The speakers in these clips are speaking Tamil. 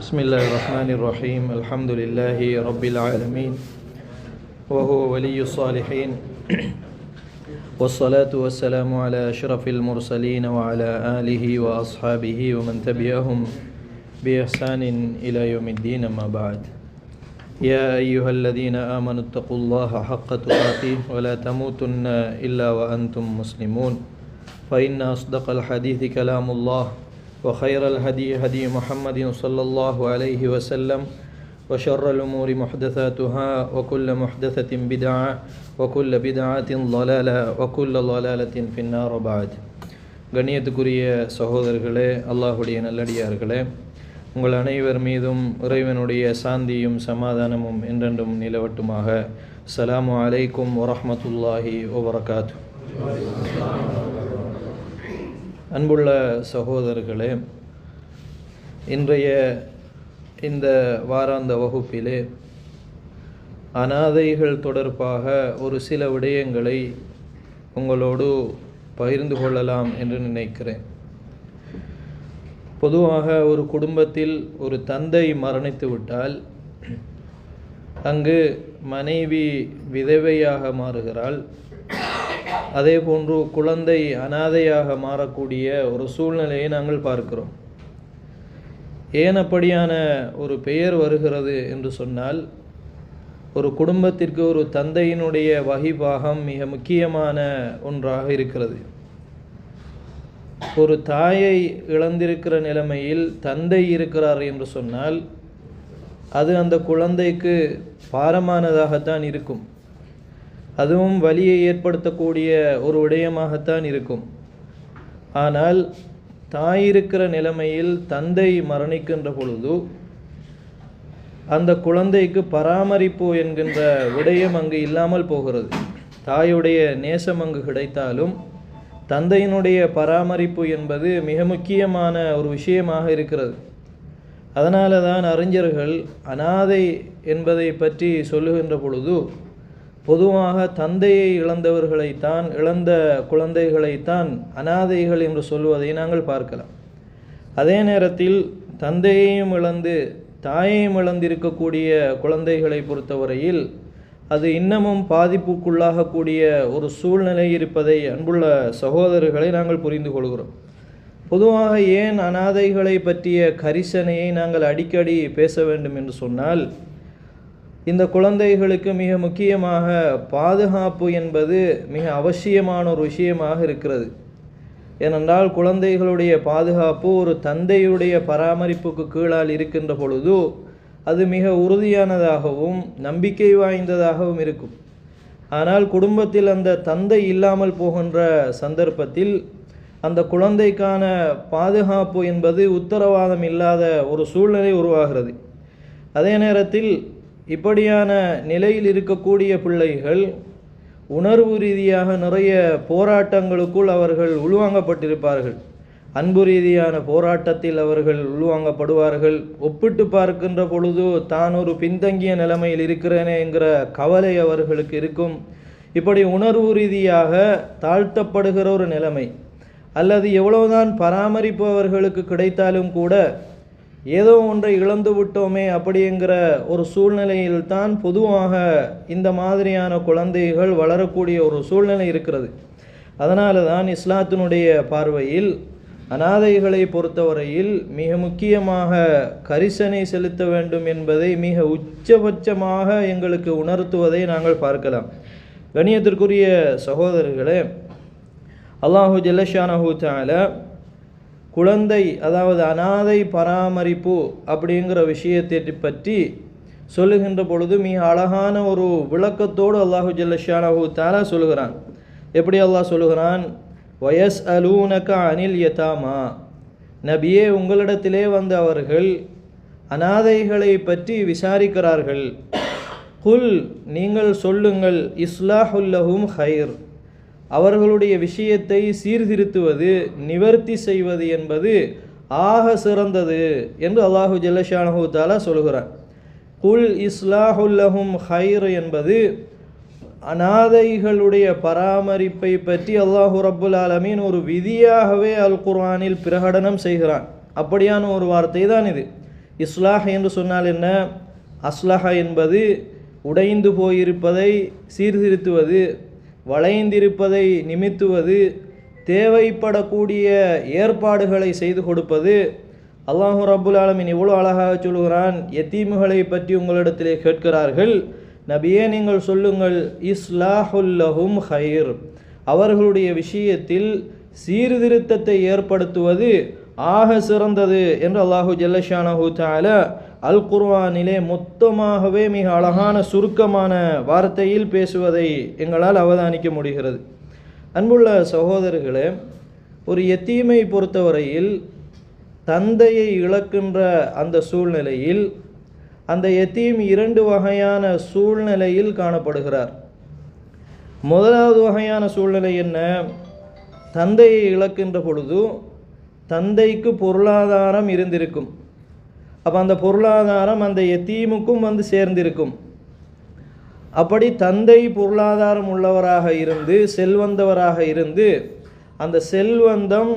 بسم الله الرحمن الرحيم الحمد لله رب العالمين وهو ولي الصالحين والصلاة والسلام على أشرف المرسلين وعلى آله وأصحابه ومن تبعهم بإحسان إلى يوم الدين أما بعد يا أيها الذين آمنوا اتقوا الله حق تقاته ولا تموتن إلا وأنتم مسلمون فإن أصدق الحديث كلام الله وخير الهدي هدي محمد صلى الله عليه وسلم وشر الأمور محدثاتها وكل محدثة بدعة وكل بدعة ضلالة وكل ضلالة في النار بعد. கண்ணியத்துக்குரிய சகோதரர்களே, அல்லாஹுடைய நல்லடியார்களே, உங்கள் அனைவர் மீதும் இறைவனுடைய சாந்தியும் சமாதானமும் என்றென்றும் நிலவட்டுமாக. அஸ்ஸலாமு அலைக்கும் வரஹ்மத்துல்லாஹி வபரகாத்து. அன்புள்ள சகோதரர்களே, இன்றைய இந்த வாராந்த வகுப்பிலே அனாதைகள் தொடர்பாக ஒரு சில விடயங்களை உங்களோடு பகிர்ந்து கொள்ளலாம் என்று நினைக்கிறேன். பொதுவாக ஒரு குடும்பத்தில் ஒரு தந்தை மரணித்து விட்டால் அங்கு மனைவி விதவையாக மாறுகிறாள். அதே போன்று குழந்தை அனாதையாக மாறக்கூடிய ஒரு சூழ்நிலையை நாங்கள் பார்க்கிறோம். ஏன் அப்படியான ஒரு பெயர் வருகிறது என்று சொன்னால், ஒரு குடும்பத்திற்கு ஒரு தந்தையினுடைய வகிபாகம் மிக முக்கியமான ஒன்றாக இருக்கிறது. ஒரு தாயை இழந்திருக்கிற நிலைமையில் தந்தை இருக்கிறார் என்று சொன்னால் அது அந்த குழந்தைக்கு பாரமானதாகத்தான் இருக்கும். அதுவும் வலியை ஏற்படுத்தக்கூடிய ஒரு விடயமாகத்தான் இருக்கும். ஆனால் தாய் இருக்கிற நிலைமையில் தந்தை மரணிக்கின்ற பொழுது அந்த குழந்தைக்கு பராமரிப்பு என்கின்ற விடயம் அங்கு இல்லாமல் போகிறது. தாயுடைய நேசம் அங்கு கிடைத்தாலும் தந்தையினுடைய பராமரிப்பு என்பது மிக முக்கியமான ஒரு விஷயமாக இருக்கிறது. அதனால தான் அறிஞர்கள் அனாதை என்பதை பற்றி சொல்லுகின்ற பொழுது பொதுவாக தந்தையை இழந்தவர்களைத்தான், இழந்த குழந்தைகளைத்தான் அனாதைகள் என்று சொல்வதை நாங்கள் பார்க்கலாம். அதே நேரத்தில் தந்தையையும் இழந்து தாயையும் இழந்திருக்கக்கூடிய குழந்தைகளை பொறுத்தவரையில் அது இன்னமும் பாதிப்புக்குள்ளாகக்கூடிய ஒரு சூழ்நிலை இருப்பதை அன்புள்ள சகோதரர்களை நாங்கள் புரிந்து கொள்கிறோம். பொதுவாக ஏன் அனாதைகளை பற்றிய கரிசனையை நாங்கள் அடிக்கடி பேச வேண்டும் என்று சொன்னால், இந்த குழந்தைகளுக்கு மிக முக்கியமாக பாதுகாப்பு என்பது மிக அவசியமான ஒரு விஷயமாக இருக்கிறது. ஏனென்றால் குழந்தைகளுடைய பாதுகாப்பு ஒரு தந்தையுடைய பராமரிப்புக்கு கீழால் இருக்கின்ற பொழுது அது மிக உறுதியானதாகவும் நம்பிக்கை வாய்ந்ததாகவும் இருக்கும். ஆனால் குடும்பத்தில் அந்த தந்தை இல்லாமல் போகின்ற சந்தர்ப்பத்தில் அந்த குழந்தைக்கான பாதுகாப்பு என்பது உத்தரவாதம் இல்லாத ஒரு சூழ்நிலை உருவாகிறது. அதே நேரத்தில் இப்படியான நிலையில் இருக்கக்கூடிய பிள்ளைகள் உணர்வு ரீதியாக நிறைய போராட்டங்களுக்குள் அவர்கள் உள்வாங்கப்பட்டிருப்பார்கள். அன்பு ரீதியான போராட்டத்தில் அவர்கள் உள்வாங்கப்படுவார்கள். ஒப்பிட்டு பார்க்கின்ற பொழுது தான் ஒரு பின்தங்கிய நிலைமையில் இருக்கிறேனே என்கிற கவலை அவர்களுக்கு இருக்கும். இப்படி உணர்வு ரீதியாக தாழ்த்தப்படுகிற ஒரு நிலைமை, அல்லது எவ்வளவுதான் பராமரிப்பு அவர்களுக்கு கிடைத்தாலும் கூட ஏதோ ஒன்றை இழந்து விட்டோமே அப்படிங்கிற ஒரு சூழ்நிலையில் தான் பொதுவாக இந்த மாதிரியான குழந்தைகள் வளரக்கூடிய ஒரு சூழ்நிலை இருக்கிறது. அதனால தான் இஸ்லாத்தினுடைய பார்வையில் அனாதைகளை பொறுத்தவரையில் மிக முக்கியமாக கரிசனை செலுத்த வேண்டும் என்பதை மிக உச்சபட்சமாக எங்களுக்கு உணர்த்துவதை நாங்கள் பார்க்கலாம். கண்ணியத்திற்குரிய சகோதரர்களே, அல்லாஹு ஜல்லஷானஹு தஆலா குழந்தை, அதாவது அனாதை பராமரிப்பு அப்படிங்கிற விஷயத்தை பற்றி சொல்லுகின்ற பொழுது மிக அழகான ஒரு விளக்கத்தோடு அல்லாஹு ஜல்லஷானஹு தஆலா சொல்லுகிறான். எப்படி அல்லாஹ் சொல்லுகிறான்? வயஸ் அலூனக அனில் யதாமா, நபியே உங்களிடத்திலே வந்து அவர்கள் அனாதைகளை பற்றி விசாரிக்கிறார்கள். குல், நீங்கள் சொல்லுங்கள், இஸ்லாஹுல்லஹும் ஹைர், அவர்களுடைய விஷயத்தை சீர்திருத்துவது, நிவர்த்தி செய்வது என்பது ஆக சிறந்தது என்று அல்லாஹு ஜல்லஷானஹு தஆலா சொல்கிறார். குல் இஸ்லாஹுல்லஹும் ஹைர் என்பது அனாதைகளுடைய பராமரிப்பை பற்றி அல்லாஹு ரப்புல் ஆலமீன் ஒரு விதியாகவே அல் குர்ஆனில் பிரகடனம் செய்கிறான். அப்படியான ஒரு வார்த்தை தான் இது. இஸ்லாஹ் என்று சொன்னால் என்ன? அஸ்லஹ என்பது உடைந்து போயிருப்பதை சீர்திருத்துவது, வளைந்திருப்பதை நிமித்துவது, தேவைப்படக்கூடிய ஏற்பாடுகளை செய்து கொடுப்பது. அல்லாஹு ரப்புல் ஆலமீன் இவ்வளோ அழகாக சொல்கிறான். யத்தீம்களை பற்றி உங்களிடத்திலே கேட்கிறார்கள், நபியே நீங்கள் சொல்லுங்கள், இஸ்லாஹுல் லஹும் ஹைர், அவர்களுடைய விஷயத்தில் சீர்திருத்தத்தை ஏற்படுத்துவது ஆக சிறந்தது என்று அல்லாஹு ஜல்லஷானஹு தஆலா அல் குர்ஆனிலே மொத்தமாகவே மிக அழகான சுருக்கமான வார்த்தையில் பேசுவதை எங்களால் அவதானிக்க முடிகிறது. அன்புள்ள சகோதரர்களே, ஒரு யத்தீமை பொறுத்தவரையில் தந்தையை இழக்கின்ற அந்த சூழ்நிலையில் அந்த யத்தீம் 2 வகையான சூழ்நிலையில் காணப்படுகிறார். முதலாவது வகையான சூழ்நிலை என்ன? தந்தையை இழக்கின்ற பொழுது தந்தைக்கு பொருளாதாரம் இருந்திருக்கும். அப்போ அந்த பொருளாதாரம் அந்த யத்தீமுக்கும் வந்து சேர்ந்திருக்கும். அப்படி தந்தை பொருளாதாரம் உள்ளவராக இருந்து, செல்வந்தவராக இருந்து, அந்த செல்வந்தம்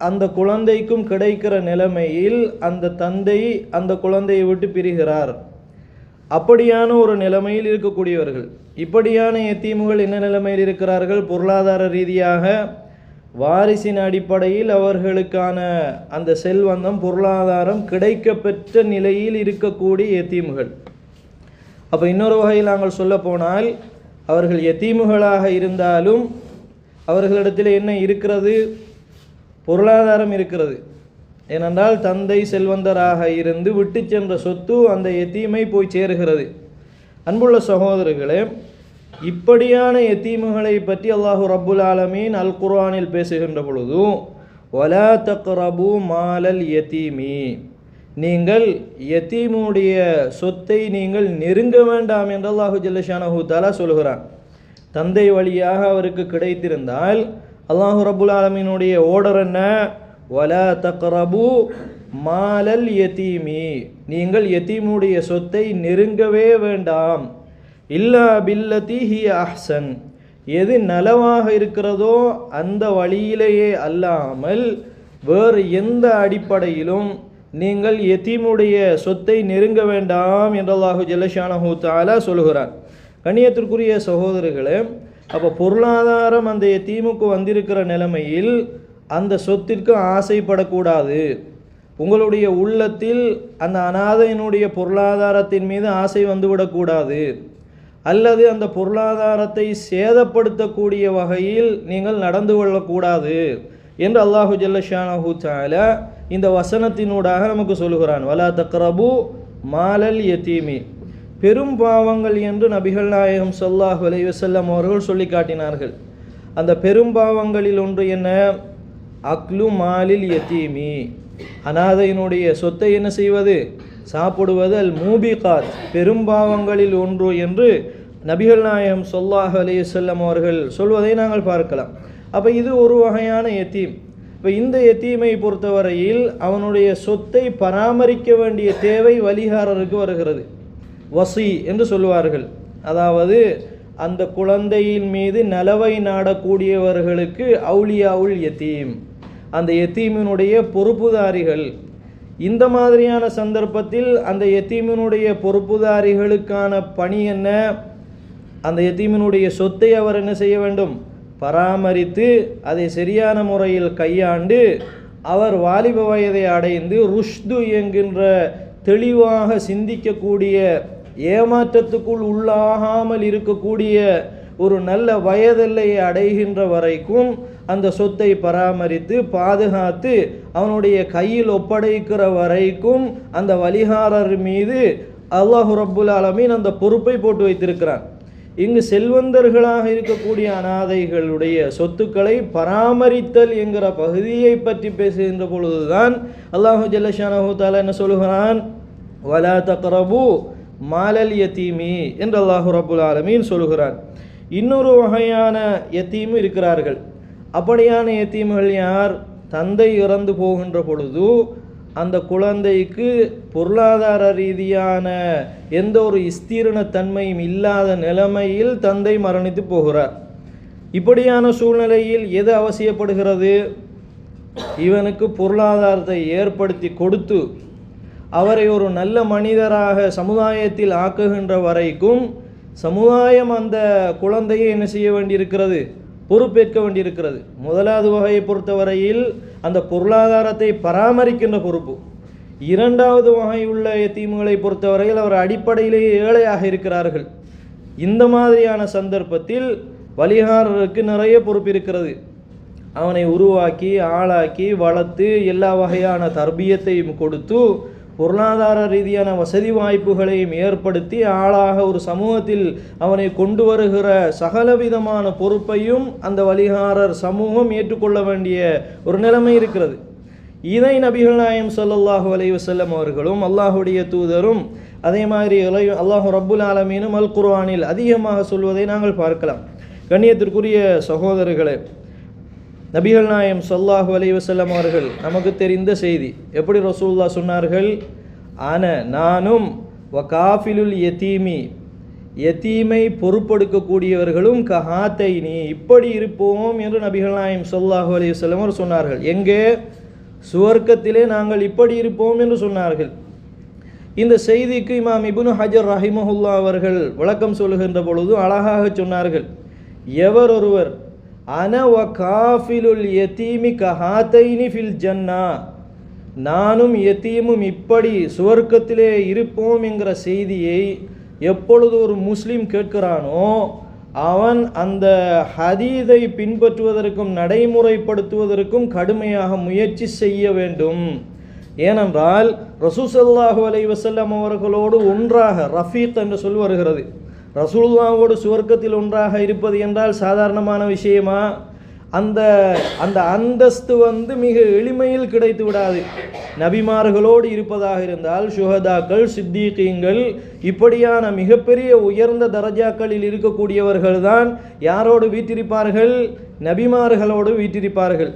அந்த குழந்தைக்கும் கிடைக்கிற நிலைமையில் அந்த தந்தை அந்த குழந்தையை விட்டு பிரிகிறார். அப்படியான ஒரு நிலைமையில் இருக்கக்கூடியவர்கள். இப்படியான யத்தீமுகள் என்ன நிலைமையில் இருக்கிறார்கள்? பொருளாதார ரீதியாக வாரிசின் அடிப்படையில் அவர்களுக்கான அந்த செல்வந்தம் பொருளாதாரம் கிடைக்கப்பெற்ற நிலையில் இருக்கக்கூடிய யத்தீமுகள். அப்போ இன்னொரு வகையில் நாங்கள் சொல்ல போனால், அவர்கள் யத்தீமுகளாக இருந்தாலும் அவர்களிடத்தில் என்ன இருக்கிறது? பொருளாதாரம் இருக்கிறது. ஏனென்றால் தந்தை செல்வந்தராக இருந்து விட்டு சென்ற சொத்து அந்த யத்தீமை போய் சேருகிறது. அன்புள்ள சகோதரர்களே, இப்படியான யத்தீமுகளை பற்றி அல்லாஹு ரப்புல் ஆலமீன் அல் குர்ஆனில் பேசுகின்ற பொழுது, வலா தக்ரபு மாலல் யத்தீமி, நீங்கள் யத்தீமுடைய சொத்தை நீங்கள் நெருங்க வேண்டாம் என்று அல்லாஹு ஜல்லஷானஹு தஆலா சொல்கிறான். தந்தை வழியாக அவருக்கு கிடைத்திருந்தால் அல்லாஹு ரப்புல் ஆலமீனுடைய ஓர்டர் என்ன? வலா தக்ரபு மாலல் யத்தீமி, நீங்கள் யத்தீமுடைய சொத்தை நெருங்கவே வேண்டாம். இல்லா பில்லதி ஹிய அஹ்சன், எது நலவாக இருக்கிறதோ அந்த வழியிலேயே அல்லாமல் வேறு எந்த அடிப்படையிலும் நீங்கள் யத்தீமுடைய சொத்தை நெருங்க வேண்டாம் என்று அல்லாஹு ஜல்லஷானஹு தஆலா சொல்கிறான். கண்ணியத்திற்குரிய சகோதரர்களே, அப்போ பொருளாதாரம் அந்த யத்தீமுக்கு வந்திருக்கிற நிலைமையில் அந்த சொத்திற்கு ஆசைப்படக்கூடாது. உங்களுடைய உள்ளத்தில் அந்த அனாதையினுடைய பொருளாதாரத்தின் மீது ஆசை வந்துவிடக்கூடாது. அல்லது அந்த பொருளாதாரத்தை சேதப்படுத்தக்கூடிய வகையில் நீங்கள் நடந்து கொள்ளக்கூடாது என்று அல்லாஹு ஜல்லஷானஹு தஆலா இந்த வசனத்தினூடாக நமக்கு சொல்கிறான். வலா தக்ரபு மாலல் யத்தீமி, பெரும் பாவங்கள் என்று நபிகள் நாயகம் ஸல்லல்லாஹு அலைஹி வஸல்லம் அவர்கள் சொல்லி காட்டினார்கள். அந்த பெரும் பாவங்களில் ஒன்று என்ன? அக்லு மாலில் யத்தீமி, அனாதையினுடைய சொத்தை என்ன செய்வது? சாப்பிடுவது. அல் மூபிகாத், பெரும் பாவங்களில் ஒன்று என்று நபிகள் நாயகம் ஸல்லல்லாஹு அலைஹி வஸல்லம் அவர்கள் சொல்வதை நாங்கள் பார்க்கலாம். அப்போ இது ஒரு வகையான யத்தீம். இப்போ இந்த யத்தீமை பொறுத்தவரையில் அவனுடைய சொத்தை பராமரிக்க வேண்டிய தேவை வலிகாரருக்கு வருகிறது. வசி என்று சொல்லுவார்கள். அதாவது அந்த குழந்தையின் மீது நலவை நாடக்கூடியவர்களுக்கு அவுலியாவுல் யத்தீம், அந்த யத்தீமினுடைய பொறுப்புதாரிகள். இந்த மாதிரியான சந்தர்ப்பத்தில் அந்த யத்தீமினுடைய பொறுப்புதாரிகளுக்கான பணி என்ன? அந்த யத்தீமினுடைய சொத்தை அவர் என்ன செய்ய வேண்டும்? பராமரித்து அதை சரியான முறையில் கையாண்டு அவர் வாலிப வயதை அடைந்து ருஷ்து என்கின்ற தெளிவாக சிந்திக்கக்கூடிய, ஏமாற்றத்துக்குள் உள்ளாகாமல் இருக்கக்கூடிய ஒரு நல்ல வயதெல்லையை அடைகின்ற வரைக்கும் அந்த சொத்தை பராமரித்து பாதுகாத்து அவனுடைய கையில் ஒப்படைக்கிற வரைக்கும் அந்த வலிகாரர் மீது அல்லாஹு ரப்புல் ஆலமீன் அந்த பொறுப்பை போட்டு வைத்திருக்கிறான். இங்கு செல்வந்தர்களாக இருக்கக்கூடிய அனாதைகளுடைய சொத்துக்களை பராமரித்தல் என்கிற பகுதியை பற்றி பேசுகின்ற பொழுதுதான் அல்லாஹு ஜல்லஷானஹு தஆலா என்ன சொல்கிறான்? வலா தக்ரபு மாலல் யத்தீமி என்று அல்லாஹு ரப்புல் ஆலமீன் சொல்கிறான். இன்னொரு வகையான யத்தீம் இருக்கிறார்கள். அப்படியான யத்தீம்கள் யார்? தந்தை இறந்து போகின்ற பொழுது அந்த குழந்தைக்கு பொருளாதார ரீதியான எந்த ஒரு ஸ்திரத்தன்மையும் இல்லாத நிலைமையில் தந்தை மரணித்து போகிறார். இப்படியான சூழ்நிலையில் எது அவசியப்படுகிறது? இவனுக்கு பொருளாதாரத்தை ஏற்படுத்தி கொடுத்து அவரை ஒரு நல்ல மனிதராக சமுதாயத்தில் ஆக்குகின்ற வரைக்கும் சமுதாயம் அந்த குழந்தையை என்ன செய்ய வேண்டியிருக்கிறது, பொறுப்பேற்க வேண்டியிருக்கிறது. முதலாவது வகையை பொறுத்தவரையில் அந்த பொருளாதாரத்தை பராமரிக்கின்ற பொறுப்பு. இரண்டாவது வகை உள்ள யதீம்களை பொறுத்தவரையில் அவர் அடிப்படையிலேயே ஏழையாக இருக்கிறார்கள். இந்த மாதிரியான சந்தர்ப்பத்தில் வழிகாரருக்கு நிறைய பொறுப்பு இருக்கிறது. அவனை உருவாக்கி ஆளாக்கி வளர்த்து எல்லா வகையான தர்பியத்தையும் கொடுத்து பொருளாதார ரீதியான வசதி வாய்ப்புகளையும் ஏற்படுத்தி ஆளாக ஒரு சமூகத்தில் அவனை கொண்டு வருகிற சகலவிதமான பொறுப்பையும் அந்த வழிகாரர் சமூகம் ஏற்றுக்கொள்ள வேண்டிய ஒரு நிலைமை இருக்கிறது. இதை நபிகள் நாயகம் ஸல்லல்லாஹு அலைஹி வஸல்லம் அவர்களும் அல்லாஹுடைய தூதரும் அதே மாதிரி அல்லாஹு ரப்புல் ஆலமீனும் அல் குர்ஆனில் அதிகமாக சொல்வதை நாங்கள் பார்க்கலாம். கண்ணியத்திற்குரிய சகோதரர்களே, நபிகள் நாயகம் ஸல்லல்லாஹு அலைஹி வஸல்லம் அவர்கள் நமக்கு தெரிந்த செய்தி. எப்படி ரசூலுல்லாஹ் சொன்னார்கள், நானும் வகாஃபிலுல் யதீமி, யதீமை பொறுப்பெடுக்கக்கூடியவர்களும் கஹாத்தைனி, இப்படி இருப்போம் என்று நபிகள் நாயகம் ஸல்லல்லாஹு அலைஹி வஸல்லம் அவர் சொன்னார்கள். எங்கே? சுவர்க்கத்திலே நாங்கள் இப்படி இருப்போம் என்று சொன்னார்கள். இந்த செய்திக்கு இமாம் இப்னு ஹஜர் ரஹிமஹுல்லா அவர்கள் விளக்கம் சொல்லுகின்ற பொழுது அழகாக சொன்னார்கள், எவர் ஒருவர் அன வகாஃபிலுல் யதீமி கஹாத்தைனி ஃபில் ஜன்னா, நானும் யதீமும் இப்படி சுவர்க்கத்திலே இருப்போம் என்கிற செய்தியை எப்பொழுது ஒரு முஸ்லீம் கேட்கிறானோ அவன் அந்த ஹதீதை பின்பற்றுவதற்கும் நடைமுறைப்படுத்துவதற்கும் கடுமையாக முயற்சி செய்ய வேண்டும். ஏனென்றால் ரசூல் ஸல்லல்லாஹு அலைஹி வஸல்லம் அவர்களோடு ஒன்றாக ரஃபீக் என்று சொல் வருகிறது. ரசூலுல்லாஹ்வோடு சுவர்க்கத்தில் ஒன்றாக இருப்பது என்றால் சாதாரணமான விஷயமா? அந்த அந்தஸ்து மிக எளிமையில் கிடைத்து விடாது. நபிமார்களோடு இருப்பதாக இருந்தால் சுஹதாக்கள், சித்தீகீன்கள், இப்படியான மிகப்பெரிய உயர்ந்த தரஜாக்களில் இருக்கக்கூடியவர்கள் தான் யாரோடு வீற்றிருப்பார்கள்? நபிமார்களோடு வீற்றிருப்பார்கள்.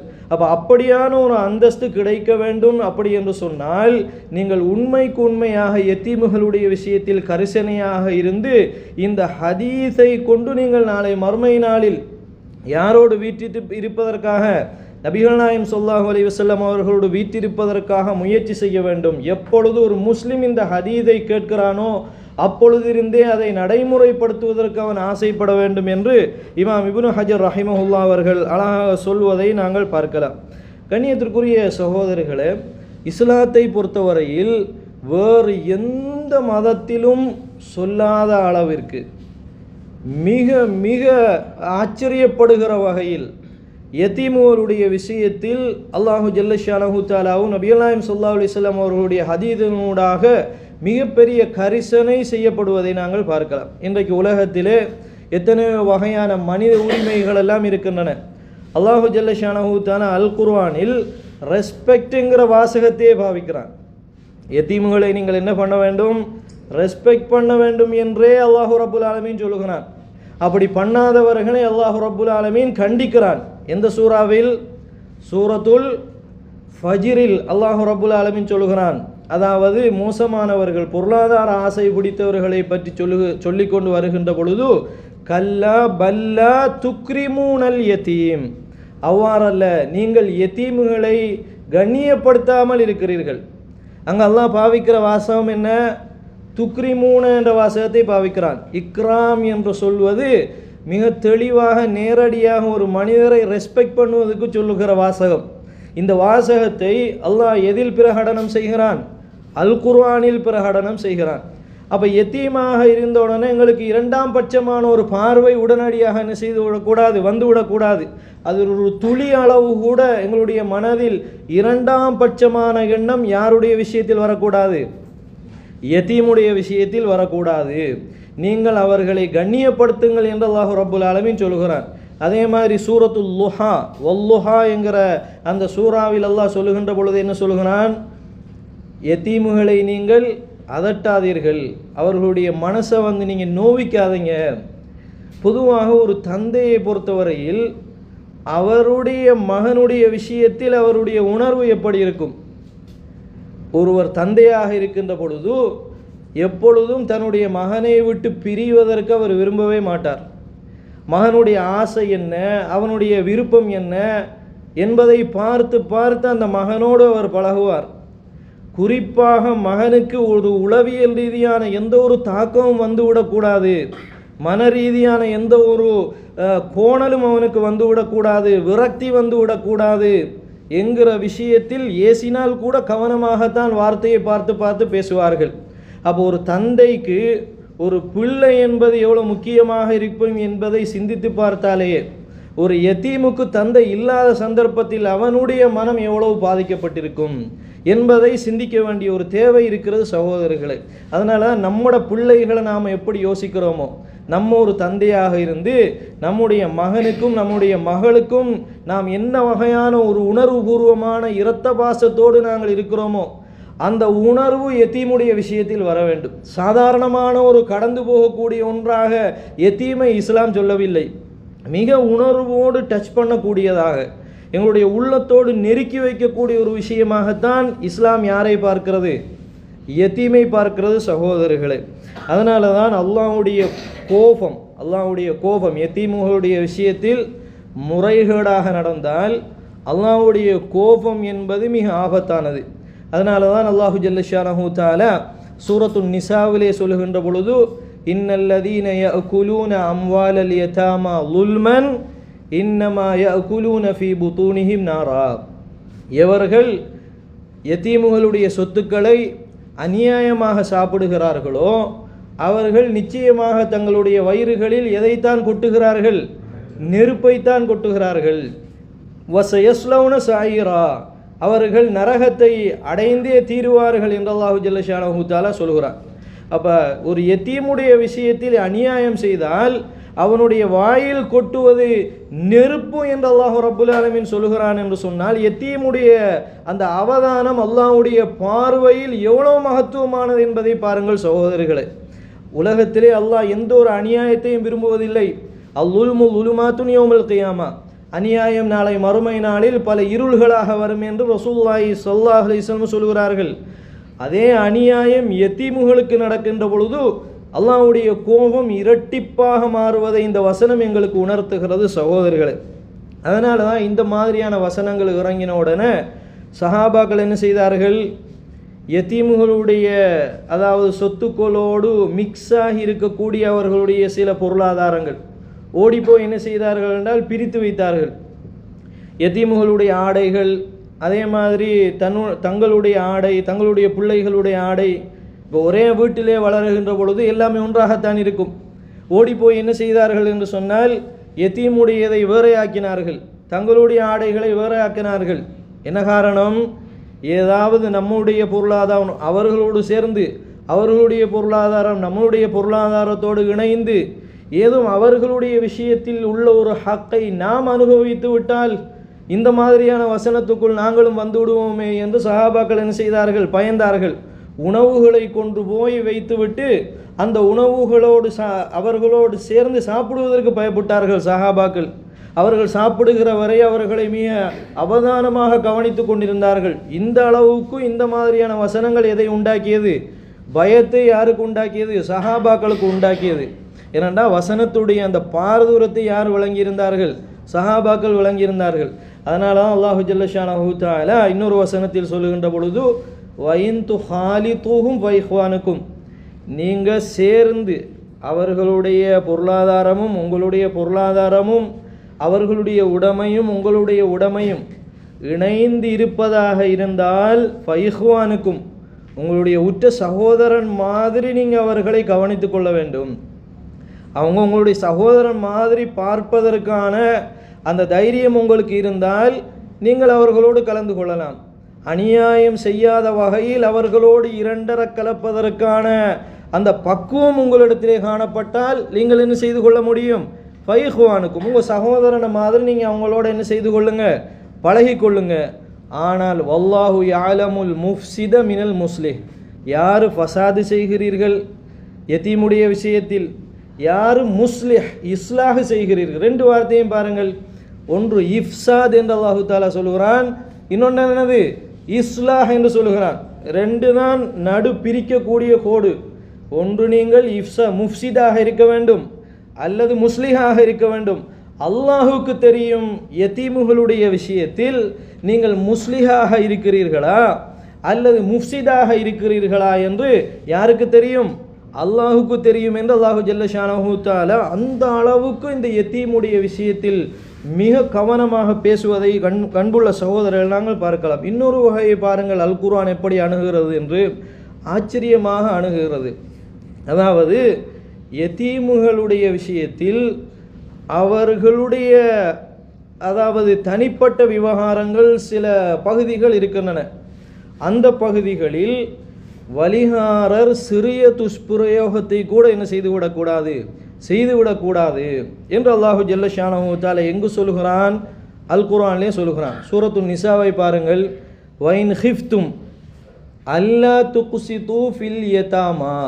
அப்படியான ஒரு அந்தஸ்து கிடைக்க வேண்டும். அப்படி என்று சொன்னால் நீங்கள் உண்மைக்கு உண்மையாக யத்தீம்களுடைய விஷயத்தில் கரிசனையாக இருந்து இந்த ஹதீஸை கொண்டு நீங்கள் நாளை மறுமை நாளில் யாரோடு வீற்றிட்டு இருப்பதற்காக, நபிகள் நாயகம் ஸல்லல்லாஹு அலைஹி வஸல்லம் அவர்களோடு வீற்றிருப்பதற்காக முயற்சி செய்ய வேண்டும். எப்பொழுது ஒரு முஸ்லிம் இந்த ஹதீஸை கேட்கிறானோ அப்பொழுதிருந்தே அதை நடைமுறைப்படுத்துவதற்கு அவன் ஆசைப்பட வேண்டும் என்று இமாம் இப்னு ஹஜர் ரஹிமஹுல்லா அவர்கள் அழகாக சொல்வதை நாங்கள் பார்க்கலாம். கண்ணியத்திற்குரிய சகோதரர்களே, இஸ்லாத்தை பொறுத்தவரையில் வேறு எந்த மதத்திலும் சொல்லாத அளவிற்கு மிக மிக ஆச்சரியப்படுகிற வகையில் யதீம்களுடைய விஷயத்தில் அல்லாஹு ஜல்ல ஷானஹு தஆலாவும் நபிகள் நாயகம் ஸல்லல்லாஹு அலைஹி வஸல்லம் அவர்களுடைய ஹதீஸினூடாக மிகப்பெரிய கரிசனை செய்யப்படுவதை நாங்கள் பார்க்கலாம். இன்றைக்கு உலகத்திலே எத்தனையோ வகையான மனித உரிமைகள் எல்லாம் இருக்கின்றன. அல்லாஹு ஜல்ல ஷானஹு தஆலா அல் குர்ஆனில் ரெஸ்பெக்ட்ங்கிற வாசகத்தையே பாவிக்கிறான். யதீம்களை நீங்கள் என்ன பண்ண வேண்டும்? ரெஸ்பெக்ட் பண்ண வேண்டும் என்றே அல்லாஹு ரப்புல் ஆலமீன் சொல்லுகிறான். அப்படி பண்ணாதவர்களை அல்லாஹு ரப்புல் ஆலமீன் கண்டிக்கிறான். எந்த சூறாவில்? சூரத்துல் ஃபஜ்ரில் அல்லாஹு ரப்புல் ஆலமீன் சொல்லுகிறான், அதாவது மோசமானவர்கள், பொருளாதார ஆசை பிடித்தவர்களை பற்றி சொல்லிக்கொண்டு வருகின்ற பொழுது, கல்லா பல்லா துக்ரிமூனல் யதீம், அவ்வாறல்ல, நீங்கள் யதீம்களை கண்ணியப்படுத்தாமல் இருக்கிறீர்கள். அங்கே அல்லாஹ் பாவிக்கிற வாசகம் என்ன? துக்ரிமூன என்ற வாசகத்தை பாவிக்கிறான். இக்ராம் என்று சொல்வது மிக தெளிவாக நேரடியாக ஒரு மனிதரை ரெஸ்பெக்ட் பண்ணுவதற்கு சொல்லுகிற வாசகம். இந்த வாசகத்தை அல்லாஹ் எதில் பிரகடனம் செய்கிறான்? அல் குர்ஆனில் பிரகடனம் செய்கிறான். அப்போ யத்தீமாக இருந்த உடனே எங்களுக்கு இரண்டாம் பட்சமான ஒரு பார்வை உடனடியாக என்ன செய்து விடக்கூடாது, வந்துவிடக்கூடாது. அது ஒரு துளி அளவு கூட எங்களுடைய மனதில் இரண்டாம் பட்சமான எண்ணம் யாருடைய விஷயத்தில் வரக்கூடாது? யதீமுடைய விஷயத்தில் வரக்கூடாது. நீங்கள் அவர்களை கண்ணியப்படுத்துங்கள் என்று அல்லாஹ் ரப்புல் ஆலமீன் சொல்லுகிறான். அதே மாதிரி சூரத்துல் லுஹா வல்லுஹா என்கிற அந்த சூறாவில் அல்லாஹ் சொல்லுகின்ற பொழுது என்ன சொல்லுகிறான்? யதீமுகளை நீங்கள் அதட்டாதீர்கள், அவர்களுடைய மனசை நீங்கள் நோவிக்காதீங்க. பொதுவாக ஒரு தந்தையை பொறுத்தவரையில் அவருடைய மகனுடைய விஷயத்தில் அவருடைய உணர்வு எப்படி இருக்கும்? ஒருவர் தந்தையாக இருக்கின்ற பொழுது எப்பொழுதும் தன்னுடைய மகனை விட்டு பிரிவதற்கு அவர் விரும்பவே மாட்டார். மகனுடைய ஆசை என்ன, அவனுடைய விருப்பம் என்ன என்பதை பார்த்து பார்த்து அந்த மகனோடு அவர் பழகுவார். குறிப்பாக மகனுக்கு ஒரு உளவியல் ரீதியான எந்த ஒரு தாக்கமும் வந்துவிடக்கூடாது, மன ரீதியான எந்த ஒரு கோணலும் அவனுக்கு வந்துவிடக்கூடாது, விரக்தி வந்துவிடக்கூடாது என்கிற விஷயத்தில் ஏசினால் கூட கவனமாகத்தான் வார்த்தையை பார்த்து பார்த்து பேசுவார்கள். அப்போ ஒரு தந்தைக்கு ஒரு பிள்ளை என்பது எவ்வளோ முக்கியமாக இருக்கும் என்பதை சிந்தித்து பார்த்தாலேயே ஒரு யத்தீமுக்கு தந்தை இல்லாத சந்தர்ப்பத்தில் அவனுடைய மனம் எவ்வளவு பாதிக்கப்பட்டிருக்கும் என்பதை சிந்திக்க வேண்டிய ஒரு தேவை இருக்கிறது சகோதரர்களே. அதனால நம்முடைய பிள்ளைகளை நாம் எப்படி யோசிக்கிறோமோ, நம்ம ஒரு தந்தையாக இருந்து நம்முடைய மகனுக்கும் நம்முடைய மகளுக்கும் நாம் என்ன வகையான ஒரு உணர்வுபூர்வமான இரத்த பாசத்தோடு நாங்கள் இருக்கிறோமோ அந்த உணர்வு யத்தீமுடைய விஷயத்தில் வர வேண்டும். சாதாரணமான ஒரு கடந்து போகக்கூடிய ஒன்றாக யத்தீமை இஸ்லாம் சொல்லவில்லை. மிக உணர்வோடு டச் பண்ணக்கூடியதாக எங்களுடைய உள்ளத்தோடு நெருக்கி வைக்கக்கூடிய ஒரு விஷயமாகத்தான் இஸ்லாம் யாரை பார்க்கிறது? யத்தீமை பார்க்கிறது சகோதரர்களே. அதனால தான் அல்லாஹ்வுடைய கோபம் யத்தீமுகளுடைய விஷயத்தில் முறைகேடாக நடந்தால் அல்லாஹ்வுடைய கோபம் என்பது மிக ஆபத்தானது. அதனால தான் அல்லாஹு ஜல்ல ஷானஹு தஆலா சூரத்துன் நிசாவிலே சொல்லுகின்ற பொழுது, இன்னல்லதீன யஅகுலூன அம்வாலல் யதாமா லுல்மன் இன்னமா யஅகுலூன ஃபீ புதூனிஹிம் நாரா. எவர்கள் யத்தீமுகளுடைய சொத்துக்களை அநியாயமாக சாப்பிடுகிறார்களோ அவர்கள் நிச்சயமாக தங்களுடைய வயிறுகளில் எதைத்தான் கொட்டுகிறார்கள்? நெருப்பைத்தான் கொட்டுகிறார்கள். வஸயஸ்லௌன ஸாயிரா, அவர்கள் நரகத்தை அடைந்தே தீருவார்கள் என்று அல்லாஹு ஜல்ல ஷானஹு தஆலா சொல்கிறார். அப்போ ஒரு யத்தீமுடைய விஷயத்தில் அநியாயம் செய்தால் அவனுடைய வாயில் கொட்டுவது நெருப்பு என்று அல்லாஹ் ரப்புல் ஆலமீன் சொல்கிறான் என்று சொன்னால் யத்தீமுடைய அந்த அவதானம் அல்லாஹ்வுடைய பார்வையில் எவ்வளவு மகத்துவமானது என்பதை பாருங்கள் சகோதரர்களே. உலகத்திலே அல்லாஹ் எந்த ஒரு அநியாயத்தையும் விரும்புவதில்லை. அல்-லுல்மு லுலுமாத்துன் யௌமல் கியாமா, அநியாயம் நாளை மறுமை நாளில் பல இருள்களாக வரும் என்று ரசூலுல்லாஹி ஸல்லல்லாஹு அலைஹி வஸல்லம் சொல்கிறார்கள். அதே அநியாயம் யத்தீமுகளுக்கு நடக்கின்ற பொழுது அல்லாஹ்வுடைய கோபம் இரட்டிப்பாக மாறுவதை இந்த வசனம் எங்களுக்கு உணர்த்துகிறது சகோதரர்களே. அதனால தான் இந்த மாதிரியான வசனங்கள் இறங்கின உடனே சஹாபாக்கள் என்ன செய்தார்கள்? யத்தீமுகளுடைய அதாவது சொத்துக்களோடு மிக்ஸ் ஆகி இருக்கக்கூடிய அவர்களுடைய சில பொருளாதாரங்கள் ஓடிப்போய் என்ன செய்தார்கள் என்றால் பிரித்து வைத்தார்கள். யத்தீமுகளுடைய ஆடைகள், அதே மாதிரி தங்களுடைய ஆடை, தங்களுடைய பிள்ளைகளுடைய ஆடை. இப்போ ஒரே வீட்டிலே வளருகின்ற பொழுது எல்லாமே ஒன்றாகத்தான் இருக்கும். ஓடிப்போய் என்ன செய்தார்கள் என்று சொன்னால் யத்தீமுடையதை வேறையாக்கினார்கள், தங்களுடைய ஆடைகளை வேறையாக்கினார்கள். என்ன காரணம்? ஏதாவது நம்முடைய பொருளாதாரம் அவர்களோடு சேர்ந்து அவர்களுடைய பொருளாதாரம் நம்முடைய பொருளாதாரத்தோடு இணைந்து ஏதும் அவர்களுடைய விஷயத்தில் உள்ள ஒரு ஹக்கை நாம் அனுபவித்து விட்டால் இந்த மாதிரியான வசனத்துக்குள் நாங்களும் வந்து விடுவோமே என்று சஹாபாக்கள் என்ன செய்தார்கள்? பயந்தார்கள். உணவுகளை கொண்டு போய் வைத்துவிட்டு அந்த உணவுகளோடு அவர்களோடு சேர்ந்து சாப்பிடுவதற்கு பயப்பட்டார்கள் சஹாபாக்கள். அவர்கள் சாப்பிடுகிற வரை அவர்களை மிக அவதானமாக கவனித்து கொண்டிருந்தார்கள். இந்த அளவுக்கு இந்த மாதிரியான வசனங்கள் எதை உண்டாக்கியது? பயத்தை யாருக்கு உண்டாக்கியது? சஹாபாக்களுக்கு உண்டாக்கியது. ஏனென்றா வசனத்துடைய அந்த பாரதூரத்தை யார் வழங்கியிருந்தார்கள்? சஹாபாக்கள் வழங்கியிருந்தார்கள். அதனால தான் அல்லாஹு ஜல்ல ஷானஹு தஆலா இன்னொரு வசனத்தில் சொல்லுகின்ற பொழுது, வயின் துஹாலிதுஹும் வைஹ்வானுக்கும், நீங்கள் சேர்ந்து அவர்களுடைய பொருளாதாரமும் உங்களுடைய பொருளாதாரமும் அவர்களுடைய உடைமையும் உங்களுடைய உடைமையும் இணைந்து இருப்பதாக இருந்தால் ஃபைஹ்வானுக்கும், உங்களுடைய உற்ற சகோதரன் மாதிரி நீங்கள் அவர்களை கவனித்து கொள்ள வேண்டும். அவங்க உங்களுடைய சகோதரன் மாதிரி பார்ப்பதற்கான அந்த தைரியம் உங்களுக்கு இருந்தால் நீங்கள் அவர்களோடு கலந்து கொள்ளலாம். அநியாயம் செய்யாத வகையில் அவர்களோடு இரண்டர கலப்பதற்கான அந்த பக்குவம் உங்களிடத்திலே காணப்பட்டால் நீங்கள் என்ன செய்து கொள்ள முடியும்? ஃபைஹ்வானுக்கும், உங்கள் சகோதரனை மாதிரி நீங்கள் அவங்களோட என்ன செய்து கொள்ளுங்க? பழகி கொள்ளுங்க. ஆனால் வல்லாஹு யஅலமுல் முஃப்ஸித மினல் முஸ்லிஹ், யார் ஃபசாது செய்கிறீர்கள் யத்தீமுடைய விஷயத்தில், யார் முஸ்லிஹ் இஸ்லாஹ் செய்கிறீர்கள். ரெண்டு வார்த்தையும் பாருங்கள். ஒன்று இஃப்சாத் என்று அல்லாஹு தஆலா சொல்கிறான், இன்னொன்று என்னது? இஸ்லாஹ் என்று சொல்கிறான். ரெண்டு தான் நடு பிரிக்கக்கூடிய கோடு. ஒன்று நீங்கள் முஃப்ஸிதாக இருக்க வேண்டும் அல்லது முஸ்லிஹாக இருக்க வேண்டும். அல்லாஹுக்கு தெரியும் யத்தீமுகளுடைய விஷயத்தில் நீங்கள் முஸ்லிஹாக இருக்கிறீர்களா அல்லது முஃப்சிதாக இருக்கிறீர்களா என்று யாருக்கு தெரியும்? அல்லாஹுக்கு தெரியும் என்று அல்லாஹு ஜல்ல ஷானஹு தஆலா அந்த அளவுக்கு இந்த யத்தீமுடைய விஷயத்தில் மிக கவனமாக பேசுவதை கண்புள்ள சகோதரர்கள் நாங்கள் பார்க்கலாம். இன்னொரு வகையை பாருங்கள், அல் குர்ஆன் எப்படி அணுகுகிறது என்று ஆச்சரியமாக அணுகுகிறது. அதாவது யத்தீமுகளுடைய விஷயத்தில் அவர்களுடைய தனிப்பட்ட விவகாரங்கள் சில பகுதிகள் இருக்கின்றன. அந்த பகுதிகளில் வலிகாரர் சிறிய துஷ்பிரயோகத்தை கூட என்ன செய்துவிடக்கூடாது என்று அல்லாஹு ஜல்ல ஷானஹு தஆலா எங்கு சொல்கிறான்? அல் குர்ஆனிலே சொல்கிறான். சூரத்துன் நிசாவை பாருங்கள். வைன் ஹிஃப்தும் அல்லா துக்ஸிது ஃபில் யதாமா,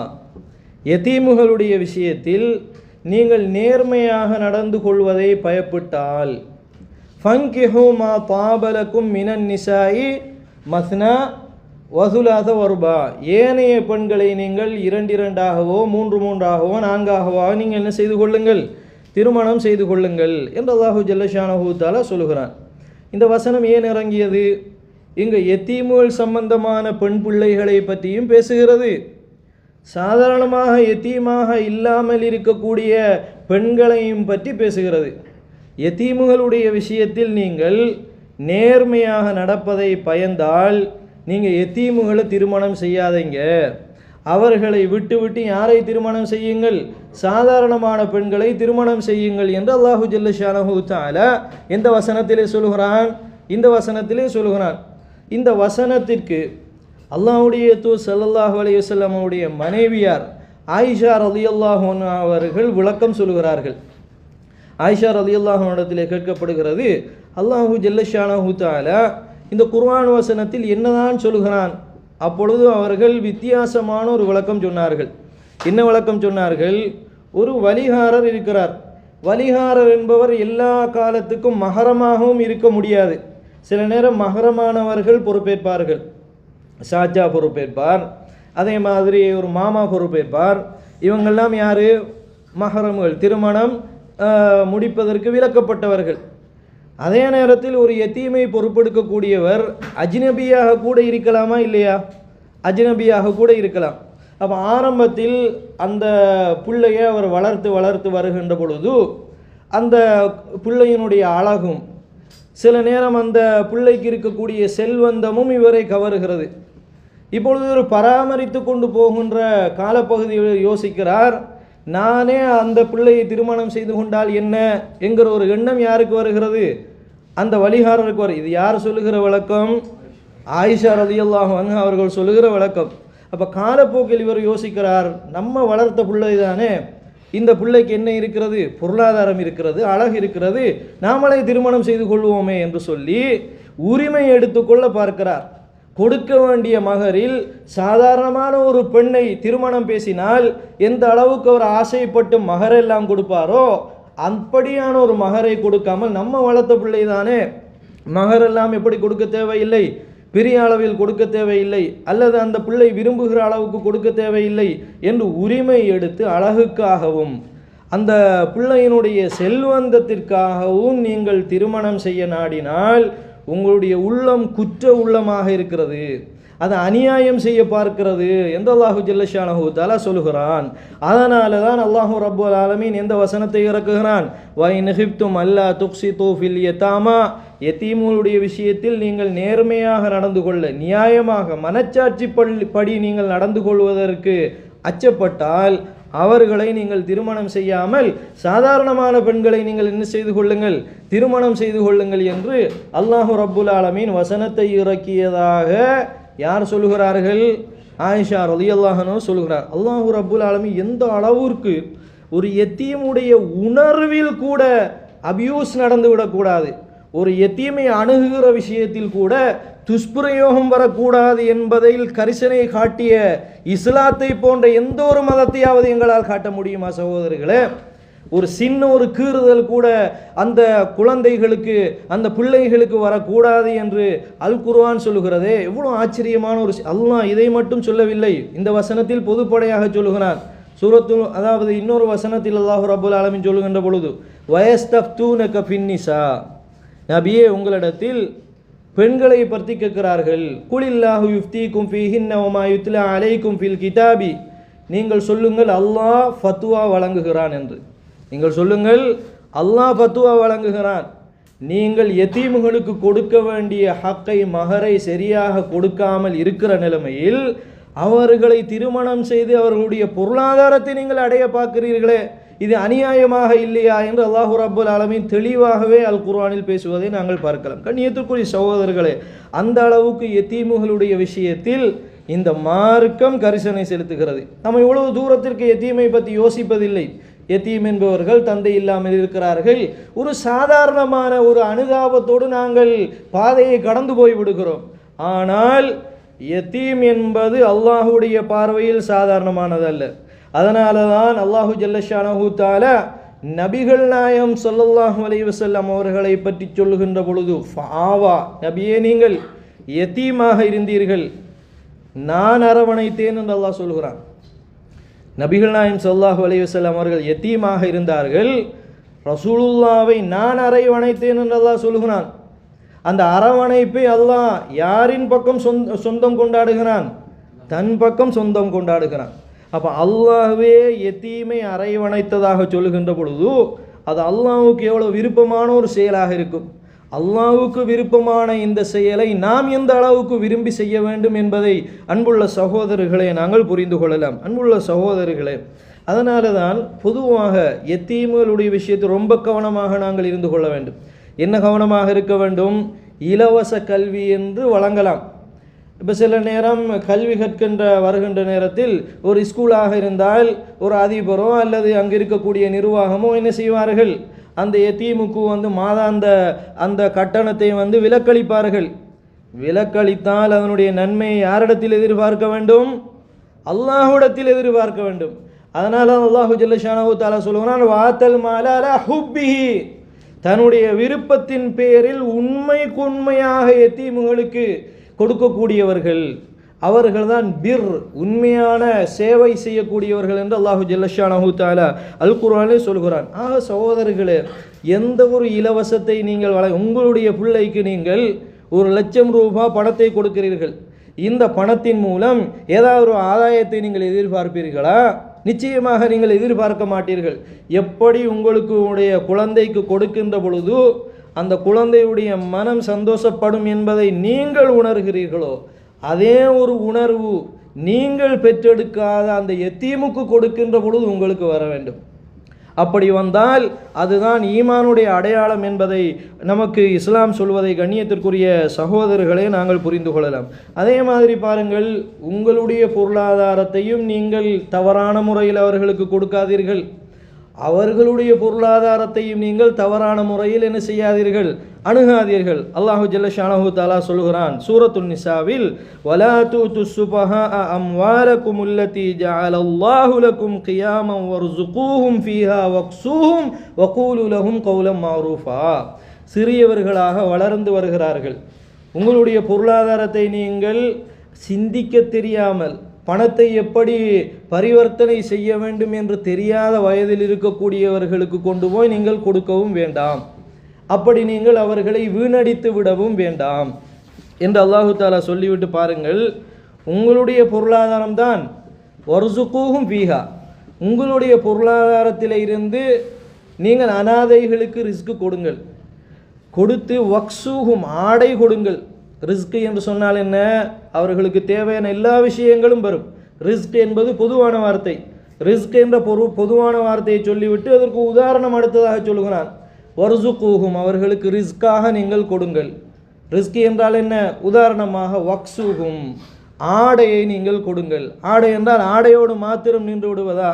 யதீமுகளுடைய விஷயத்தில் நீங்கள் நேர்மையாக நடந்து கொள்வதை பயப்பட்டால், ஃபங்கிஹு மா தாபலக்கும் மினன் நிசாஇ மஸ்னா வசுலாத வருபா, ஏனைய பெண்களை நீங்கள் 2-2ஆகவோ 3-3ஆகவோ 4ஆகவோ நீங்கள் என்ன செய்து கொள்ளுங்கள்? திருமணம் செய்து கொள்ளுங்கள் என்று அல்லாஹு ஜல்ல ஷானஹு தஆலா சொல்கிறான். இந்த வசனம் ஏன் இறங்கியது? இங்கு யத்தீமுகள் சம்பந்தமான பெண் பிள்ளைகளை பற்றியும் பேசுகிறது. சாதாரணமாக யத்தீமாக இல்லாமல் இருக்கக்கூடிய பெண்களையும் பற்றி பேசுகிறது. யத்தீமுகளுடைய விஷயத்தில் நீங்கள் நேர்மையாக நடப்பதை பயந்தால் நீங்கள் யத்தீமுகளை திருமணம் செய்யாதீங்க. அவர்களை விட்டு யாரை திருமணம் செய்யுங்கள்? சாதாரணமான பெண்களை திருமணம் செய்யுங்கள் என்று அல்லாஹு ஜல்ல ஷானஹு தஆலா எந்த வசனத்திலே சொல்கிறான்? இந்த வசனத்திலே சொல்கிறான். இந்த வசனத்திற்கு அல்லாஹ்வுடைய தூதர் ஸல்லல்லாஹு அலைஹி வஸல்லம் அவருடைய மனைவியார் ஆயிஷா ரலியல்லாஹு அன்ஹா அவர்கள் விளக்கம் சொல்கிறார்கள். ஆயிஷா ரலியல்லாஹு அன்ஹா இடத்திலே கேட்கப்படுகிறது, அல்லாஹு ஜல்ல ஷானஹு தஆலா இந்த குர்ஆன் வசனத்தில் என்னதான் சொல்கிறான்? அப்பொழுது அவர்கள் வித்தியாசமான ஒரு விளக்கம் சொன்னார்கள். என்ன விளக்கம் சொன்னார்கள்? ஒரு வலிகாரர் இருக்கிறார். வலிகாரர் என்பவர் எல்லா காலத்துக்கும் மஹரமாகவும் இருக்க முடியாது. சில நேரம் மஹரமானவர்கள் பொறுப்பேற்பார்கள். ஷாஜா பொறுப்பேற்பார், அதே மாதிரி ஒரு மாமா பொறுப்பேற்பார். இவங்கெல்லாம் யார்? மஹரம்கள், திருமணம் முடிப்பதற்கு விலக்கப்பட்டவர்கள். அதே நேரத்தில் ஒரு யத்தீமை பொறுப்பெடுக்கக்கூடியவர் அஜ்னபியாக கூட இருக்கலாமா இல்லையா? அஜ்னபியாக கூட இருக்கலாம். அப்போ ஆரம்பத்தில் அந்த பிள்ளையை அவர் வளர்த்து வருகின்ற பொழுது அந்த பிள்ளையினுடைய அழகும், சில நேரம் அந்த பிள்ளைக்கு இருக்கக்கூடிய செல்வந்தமும் இவரை கவருகிறது. இப்பொழுது ஒரு பராமரித்து கொண்டு போகின்ற காலப்பகுதியில் யோசிக்கிறார், நானே அந்த பிள்ளையை திருமணம் செய்து கொண்டால் என்ன என்கிற ஒரு எண்ணம் யாருக்கு வருகிறது? அந்த வலிகாரருக்கு வரும். இது யார் சொல்லுகிற விளக்கம்? ஆயிஷா ரலியல்லாஹு அன்ஹா அவர்கள் சொல்லுகிற விளக்கம். அப்போ காலப்போக்கில் இவர் யோசிக்கிறார், நம்ம வளர்த்த பிள்ளை தானே, இந்த பிள்ளைக்கு என்ன இருக்கிறது? பொருளாதாரம் இருக்கிறது, அழகு இருக்கிறது, நாமளே திருமணம் செய்து கொள்வோமே என்று சொல்லி உரிமை எடுத்துக்கொள்ள பார்க்கிறார். கொடுக்க வேண்டிய மகரில் சாதாரணமான ஒரு பெண்ணை திருமணம் பேசினால் எந்த அளவுக்கு அவர் ஆசைப்பட்டு மகரெல்லாம் கொடுப்பாரோ அப்படியான ஒரு மகரை கொடுக்காமல், நம்ம வளர்த்த பிள்ளை தானே, மகரெல்லாம் எப்படி கொடுக்க தேவையில்லை, பெரிய அளவில் கொடுக்க தேவையில்லை, அல்லது அந்த பிள்ளை விரும்புகிற அளவுக்கு கொடுக்க தேவையில்லை என்று உரிமை எடுத்து அழகுக்காகவும் அந்த பிள்ளையினுடைய செல்வந்தத்திற்காகவும் நீங்கள் திருமணம் செய்ய நாடினால் உங்களுடைய உள்ளம் குற்ற உள்ளமாக இருக்கிறது, அது அநியாயம் செய்ய பார்க்கிறது என்று அல்லாஹு ஜல்ல ஷானஹு தஆலா சொல்கிறான். அதனால தான் அல்லாஹு ரப்புல் ஆலமீன் எந்த வசனத்தை இறக்குகிறான்? வைன் ஹிப்தும் அல்லா துக்ஸிது ஃபில் யதாமா, யதீமுடைய விஷயத்தில் நீங்கள் நேர்மையாக நடந்து கொள்ள, நியாயமாக மனச்சாட்சி படி நீங்கள் நடந்து கொள்வதற்கு அச்சப்பட்டால் அவர்களை நீங்கள் திருமணம் செய்யாமல் சாதாரணமான பெண்களை நீங்கள் என்ன செய்து கொள்ளுங்கள்? திருமணம் செய்து கொள்ளுங்கள் என்று அல்லாஹு ரப்புல் ஆலமீன் வசனத்தை இறக்கியதாக யார் சொல்லுகிறார்கள்? ஆயிஷா ரலியல்லாஹு அன்ஹா சொல்கிறார். அல்லாஹு ரப்புல் ஆலமீன் எந்த அளவிற்கு ஒரு யத்தீமுடைய உணர்வில் கூட அபியூஸ் நடந்து விடக்கூடாது, ஒரு யத்தீமை அணுகுகிற விஷயத்தில் கூட துஷ்பிரயோகம் வரக்கூடாது என்பதில் கரிசனை காட்டிய இஸ்லாத்தை போன்ற எந்த ஒரு மதத்தையாவது எங்களால் காட்ட முடியுமா சகோதரர்களே? ஒரு சின்ன ஒரு கீறுதல் கூட அந்த குழந்தைகளுக்கு, அந்த பிள்ளைகளுக்கு வரக்கூடாது என்று அல் குர்ஆன் சொல்லுகிறதே, எவ்வளோ ஆச்சரியமான ஒரு அல்லாஹ் இதை மட்டும் சொல்லவில்லை, இந்த வசனத்தில் பொதுப்படையாக சொல்லுகிறான். சூரத்துல், அதாவது இன்னொரு வசனத்தில் அல்லாஹ் ரப்புல் ஆலமீன் சொல்லுகின்ற பொழுது வயஸ்தஃப்தூனக ஃபின்னிஸா, நபியே உங்களிடத்தில் பெண்களை பற்றி கேட்கிறார்கள். குலில்லாஹு யுஃப்தீக்கும் ஃபீஹின்ன வமா யுத்லா அலைக்கும் ஃபில் கிதாபி, நீங்கள் சொல்லுங்கள் அல்லாஹ் ஃபத்வா வழங்குகிறான் என்று. நீங்கள் சொல்லுங்கள் அல்லாஹ் ஃபத்வா வழங்குகிறான். நீங்கள் யதீம்களுக்கு கொடுக்க வேண்டிய ஹக்கை மகரை சரியாக கொடுக்காமல் இருக்கிற நிலைமையில் அவர்களை திருமணம் செய்து அவர்களுடைய பொருளாதாரத்தை நீங்கள் அடைய பார்க்கிறீர்களே, இது அநியாயமாக இல்லையா என்று அல்லாஹு ரப்புல் ஆலமீன் தெளிவாகவே அல் குர்ஆனில் பேசுவதை நாங்கள் பார்க்கலாம். கண்ணியத்திற்குரிய சகோதரர்களே, அந்த அளவுக்கு யதீம்களுடைய விஷயத்தில் இந்த மார்க்கம் கரிசனை செலுத்துகிறது. நம்ம இவ்வளவு தூரத்திற்கு யதீமை பற்றி யோசிப்பதில்லை. யதீம் என்பவர்கள் தந்தை இல்லாமல் இருக்கிறார்கள். ஒரு சாதாரணமான ஒரு அனுதாபத்தோடு நாங்கள் பாதையை கடந்து போய் விடுகிறோம். ஆனால் யதீம் என்பது அல்லாஹுடைய பார்வையில் சாதாரணமானதல்ல. அதனால தான் அல்லாஹு ஜல்லஷானஹு தஆலா நபிகள் நாயகம் ஸல்லல்லாஹு அலைஹி வஸல்லம் அவர்களை பற்றி சொல்லுகின்ற பொழுது, ஃபாவா நபியே நீங்கள் யதீமாக இருந்தீர்கள், நான் அரவணைத்தேன் என்று அல்லாஹ் சொல்கிறான். நபிகள் நாயகம் ஸல்லல்லாஹு அலைஹி வஸல்லம் அவர்கள் யதீமாக இருந்தார்கள், ரசூலுல்லாவை நான் அரவணைத்தேன் என்று அல்லாஹ் சொல்கிறான். அந்த அரவணைப்பை அல்லாஹ் யாரின் பக்கம் சொந்தம் கொண்டாடுகிறான்? தன் பக்கம் சொந்தம் கொண்டாடுகிறான். அப்போ அல்லாஹ்வே யதீமை அரவணைத்ததாக சொல்லுகின்ற பொழுது அது அல்லாஹ்வுக்கு எவ்வளோ விருப்பமான ஒரு செயலாக இருக்கும். அல்லாஹ்வுக்கு விருப்பமான இந்த செயலை நாம் எந்த அளவுக்கு விரும்பி செய்ய வேண்டும் என்பதை அன்புள்ள சகோதரர்களை நாங்கள் புரிந்து கொள்ளலாம். அன்புள்ள சகோதரர்களே, அதனால தான் பொதுவாக யதீம்களுடைய விஷயத்தை ரொம்ப கவனமாக நாங்கள் இருந்து கொள்ள வேண்டும். என்ன கவனமாக இருக்க வேண்டும்? இலவச கல்வி என்று வழங்கலாம். இப்போ சில நேரம் கல்வி கற்கின்ற வருகின்ற நேரத்தில் ஒரு ஸ்கூலாக இருந்தால் ஒரு அதிபரோ அல்லது அங்கே இருக்கக்கூடிய நிர்வாகமோ என்ன செய்வார்கள்? அந்த யதீமுக்கு மாதாந்த அந்த கட்டணத்தை விலக்களிப்பார்கள். விலக்களித்தால் அதனுடைய நன்மையை யாரிடத்தில் எதிர்பார்க்க வேண்டும்? அல்லாஹ்விடத்தில் எதிர்பார்க்க வேண்டும். அதனால் அல்லாஹு ஜல்லஷானஹு தஆலா சொல்கிறான், வாத்தல் மால அலா ஹுப்பிஹி, தன்னுடைய விருப்பத்தின் பேரில் உண்மையாக யதீம்களுக்கு கொடுக்கக்கூடியவர்கள் அவர்கள்தான் பிர், உண்மையான சேவை செய்யக்கூடியவர்கள் என்று அல்லாஹு ஜல்லஷானஹு தஆலா அல் குர்ஆனில் சொல்கிறான். ஆக சகோதரர்களே, எந்த ஒரு இலவசத்தை நீங்கள் உங்களுடைய பிள்ளைக்கு நீங்கள் 1,00,000 ரூபாய் பணத்தை கொடுக்கிறீர்கள், இந்த பணத்தின் மூலம் ஏதாவது ஒரு ஆதாயத்தை நீங்கள் எதிர்பார்ப்பீர்களா? நிச்சயமாக நீங்கள் எதிர்பார்க்க மாட்டீர்கள். எப்படி உங்களுக்கு உடைய குழந்தைக்கு கொடுக்கின்ற பொழுது அந்த குழந்தையுடைய மனம் சந்தோஷப்படும் என்பதை நீங்கள் உணர்கிறீர்களோ, அதே ஒரு உணர்வு நீங்கள் பெற்றெடுக்காத அந்த யதீமுக்கு கொடுக்கின்ற பொழுது உங்களுக்கு வர வேண்டும். அப்படி வந்தால் அதுதான் ஈமானுடைய அடையாளம் என்பதை நமக்கு இஸ்லாம் சொல்வதை கண்ணியத்திற்குரிய சகோதரர்களே நாங்கள் புரிந்து கொள்ளலாம். அதே மாதிரி பாருங்கள், உங்களுடைய பொருளாதாரத்தையும் நீங்கள் தவறான முறையில் அவர்களுக்கு கொடுக்காதீர்கள். அவர்களுடைய பொருளாதாரத்தையும் நீங்கள் தவறான முறையில் என்ன செய்யாதீர்கள்? அணுகாதீர்கள். அல்லாஹு ஜல்லஷானஹு தஆலா சொல்கிறான் சூரத்துன் நிசாவில், வலா தூதுஸ் சுபஹா அம்வாலக்கும் அல்லதி ஜஅலல்லாஹு லக்கும் கியாமன் வர்ஸுகூஹும் ஃபீஹா வக்ஸூஹும் வகூலு லஹும் கௌலம் மஅரூஃபா. சிறியவர்களாக வளர்ந்து வருகிறார்கள், உங்களுடைய பொருளாதாரத்தை நீங்கள் சிந்திக்க தெரியாமல், பணத்தை எப்படி பரிவர்த்தனை செய்ய வேண்டும் என்று தெரியாத வயதில் இருக்கக்கூடியவர்களுக்கு கொண்டு போய் நீங்கள் கொடுக்கவும் வேண்டாம். அப்படி நீங்கள் அவர்களை வீணடித்து விடவும் வேண்டாம் என்று அல்லாஹு தஆலா சொல்லிவிட்டு பாருங்கள், உங்களுடைய பொருளாதாரம் தான் வர்ஸுகூஹும் ஃபீஹா, உங்களுடைய பொருளாதாரத்தில் இருந்து நீங்கள் அனாதைகளுக்கு ரிஸ்க் கொடுங்கள், கொடுத்து வக்ஸூஹும் ஆடை கொடுங்கள். ரிஸ்க் என்று சொன்னால் என்ன? அவர்களுக்கு தேவையான எல்லா விஷயங்களும் வரும். ரிஸ்க் என்பது பொதுவான வார்த்தை. ரிஸ்க் என்ற பொதுவான வார்த்தையை சொல்லிவிட்டு அதற்கு உதாரணம் அடுத்ததாக சொல்கிறான், வர்ஸுகூஹும், அவர்களுக்கு ரிஸ்காக நீங்கள் கொடுங்கள். ரிஸ்க் என்றால் என்ன? உதாரணமாக வக்ஸூஹும், ஆடையை நீங்கள் கொடுங்கள். ஆடை என்றால் ஆடையோடு மாத்திரம் நின்று விடுவதா?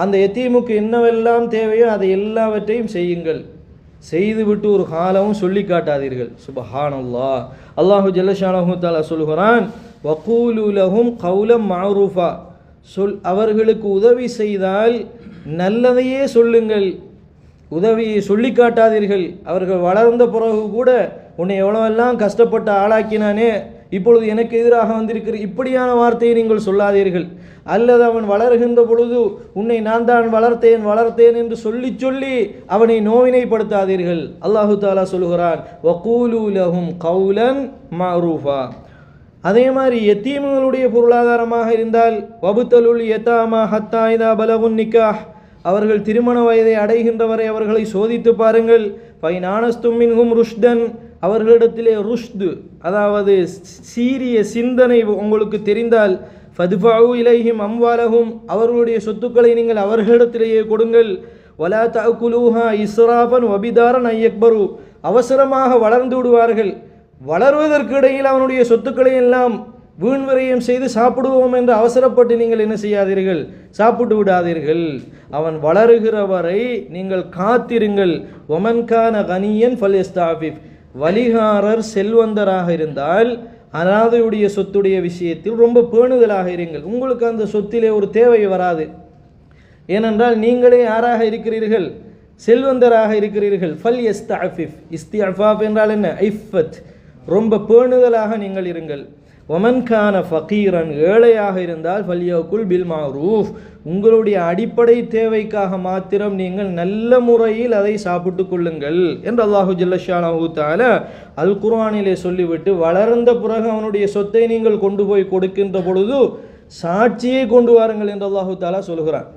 அந்த யதீமுக்கு என்னவெல்லாம் தேவையோ அதை எல்லாவற்றையும் செய்யுங்கள். செய்துவிட்டு ஒரு காலமும் சொல்லி காட்டாதீர்கள். சுப்ஹானல்லாஹ். அல்லாஹு ஜல்லஷானஹு தஆலா சொல்கிறான், வகூலு லஹும் கௌலம் மஅரூஃபா, அவர்களுக்கு உதவி செய்தால் நல்லதையே சொல்லுங்கள், உதவியை சொல்லி காட்டாதீர்கள். அவர்கள் வளர்ந்த பிறகு கூட உன்னை எவ்வளோவெல்லாம் கஷ்டப்பட்டு ஆளாக்கினானே, இப்பொழுது எனக்கு எதிராக வந்திருக்கிற இப்படியான வார்த்தையை நீங்கள் சொல்லாதீர்கள். அல்லது அவன் வளர்கின்ற பொழுது உன்னை நான் தான் வளர்த்தேன் என்று சொல்லி சொல்லி அவனை நோவினைப்படுத்தாதீர்கள். அல்லாஹு தாலா சொல்கிறான், வகூலு லஹும் கௌலன் மஅரூஃபா. அதே மாதிரி யத்தீம்களுடைய பொருளாதாரமாக இருந்தால் வபுத்தலுல் யதாமா ஹத்தா இதா பலகுன் நிக்காஹ், அவர்கள் திருமண வயதை அடைகின்ற வரை அவர்களை சோதித்து பாருங்கள். ஃபைனானஸ்தும் மின்ஹும் ருஷ்டன், அவர்களிடத்திலே ருஷ்து அதாவது சீரிய சிந்தனை உங்களுக்கு தெரிந்தால் ஃபத்ஃபஉ இலைஹிம் அம்வாலஹும், அவர்களுடைய சொத்துக்களை நீங்கள் அவர்களிடத்திலேயே கொடுங்கள். வலா தஅகுலூஹா இஸ்ராஃபன் வபிதாரன் ஐயக்பரு, அவசரமாக வளர்ந்து விடுவார்கள், வளர்வதற்கு இடையில் அவனுடைய சொத்துக்களை எல்லாம் வீண் விரயம் செய்து சாப்பிடுவோம் என்று அவசரப்பட்டு நீங்கள் என்ன செய்யாதீர்கள், சாப்பிட்டு விடாதீர்கள். அவன் வளருகிற வரை நீங்கள் காத்திருங்கள். ஒமன் கான கனியன் ஃபல்யஸ்தாஃபிஃப், வலிகாரர் செல்வந்தராக இருந்தால் அனாதையுடைய சொத்துடைய விஷயத்தில் ரொம்ப பேணுதலாக இருங்கள். உங்களுக்கு அந்த சொத்திலே ஒரு தேவை வராது. ஏனென்றால் நீங்களே யாராக இருக்கிறீர்கள், செல்வந்தராக இருக்கிறீர்கள். ஃபல்யஸ்தாஃபிஃப், இஸ்திஅஃபாஃப் என்றால் என்ன, ஐஃபத், ரொம்ப பேணுதலாக நீங்கள் இருங்கள். ஒமன் கான ஃபகீரன், ஏழையாக இருந்தால் ஃபல்யகுல் பில் மஅரூஃப், உங்களுடைய அடிப்படை தேவைக்காக மாத்திரம் நீங்கள் நல்ல முறையில் அதை சாப்பிட்டு கொள்ளுங்கள் என்று அல்லாஹு ஜல்ல ஷானஹு தஆலா அல் குர்ஆனிலே சொல்லிவிட்டு, வளர்ந்த பிறகு அவனுடைய சொத்தை நீங்கள் கொண்டு போய் கொடுக்கின்ற பொழுது சாட்சியை கொண்டு வாருங்கள் என்று அல்லாஹு தஆலா சொல்கிறான்.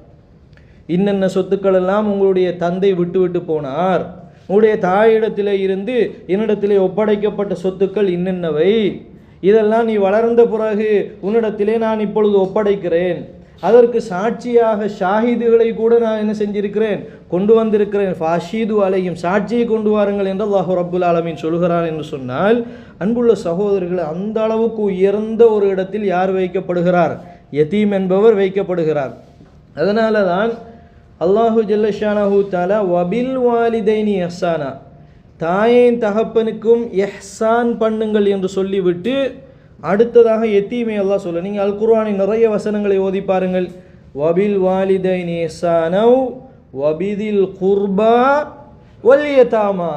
இன்னென்ன சொத்துக்கள் எல்லாம் உங்களுடைய தந்தை விட்டு போனார், உங்களுடைய தாயிடத்திலே இருந்து என்னிடத்திலே ஒப்படைக்கப்பட்ட சொத்துக்கள் இன்னென்னவை, இதெல்லாம் நீ வளர்ந்த பிறகு உன்னிடத்திலே நான் இப்பொழுது ஒப்படைக்கிறேன், அதற்கு சாட்சியாக ஷாஹிதுகளை கூட நான் என்ன செஞ்சிருக்கிறேன், கொண்டு வந்திருக்கிறேன். ஃபாஷீது அலைஹிம், சாட்சியை கொண்டு வாருங்கள் என்று அல்லாஹ் ரப்புல் ஆலமீன் சொல்கிறான் என்று சொன்னால், அன்புள்ள சகோதரர்கள், அந்த அளவுக்கு உயர்ந்த ஒரு இடத்தில் யார் வைக்கப்படுகிறார், யதீம் என்பவர் வைக்கப்படுகிறார். அதனால தான் அல்லாஹு ஜல்ல ஷானஹு தஆலா வபில் வாலிதைனி இஹ்சானா, தாயின் தகப்பனுக்கும் இஹ்சான் பண்ணுங்கள் என்று சொல்லிவிட்டு அடுத்ததாக யத்தீமை அல்லாஹ் சொல்ல. நீங்கள் அல் குர்ஆனின் நிறைய வசனங்களை ஓதி பாருங்கள். வபில் வாலிதைனி இஹ்சானவ் வபிதில் குர்பா வல் யதாமா,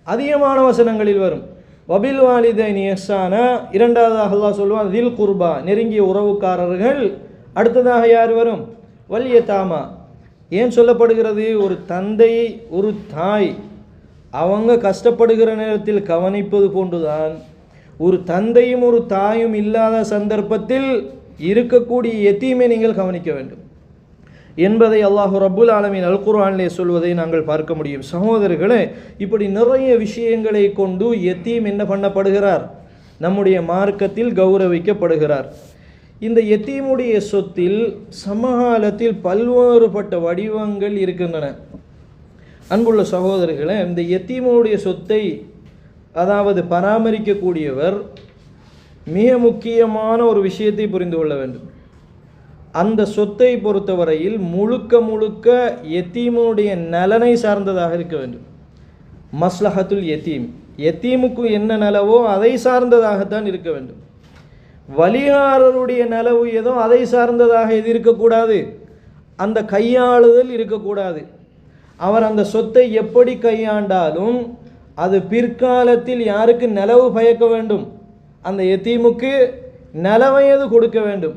அதிகமான வசனங்களில் வரும். வபில் வாலிதைனி இஹ்சானா, இரண்டாவதாக அல்லாஹ் சொல்லுவான் தில் குர்பா, நெருங்கிய உறவுக்காரர்கள். அடுத்ததாக யார் வரும், வல் யதாமா. ஏன் சொல்லப்படுகிறது, ஒரு தந்தை ஒரு தாய் அவங்க கஷ்டப்படுகிற நேரத்தில் கவனிப்பது போன்றுதான் ஒரு தந்தையும் ஒரு தாயும் இல்லாத சந்தர்ப்பத்தில் இருக்கக்கூடிய யத்தீமை நீங்கள் கவனிக்க வேண்டும் என்பதை அல்லாஹ் ரப்புல் ஆலமீன் அல் குர்ஆனிலே சொல்வதை நாங்கள் பார்க்க முடியும். சகோதரர்களே, இப்படி நிறைய விஷயங்களை கொண்டு யத்தீம் என்ன பண்ணப்படுகிறார், நம்முடைய மார்க்கத்தில் கௌரவிக்கப்படுகிறார். இந்த யத்தீமுடைய சொத்தில் சமகாலத்தில் பல்வேறுபட்ட வடிவங்கள் இருக்கின்றன. அன்புள்ள சகோதரர்களே, இந்த யத்தீமுடைய சொத்தை அதாவது பராமரிக்கக்கூடியவர் மிக முக்கியமான ஒரு விஷயத்தை புரிந்து கொள்ள வேண்டும். அந்த சொத்தை பொறுத்தவரையில் முழுக்க யத்தீமுடைய நலனை சார்ந்ததாக இருக்க வேண்டும். மஸ்லஹத்துல் யத்தீம், யத்தீமுக்கு என்ன நலவோ அதை சார்ந்ததாகத்தான் இருக்க வேண்டும். வலிகாரருடைய நலவு ஏதோ அதை சார்ந்ததாக எது இருக்கக்கூடாது, அந்த கையாளுதல் இருக்கக்கூடாது. அவர் அந்த சொத்தை எப்படி கையாண்டாலும் அது பிற்காலத்தில் யாருக்கு நலவு பயக்க வேண்டும், அந்த யத்தீமுக்கு நலவையது கொடுக்க வேண்டும்.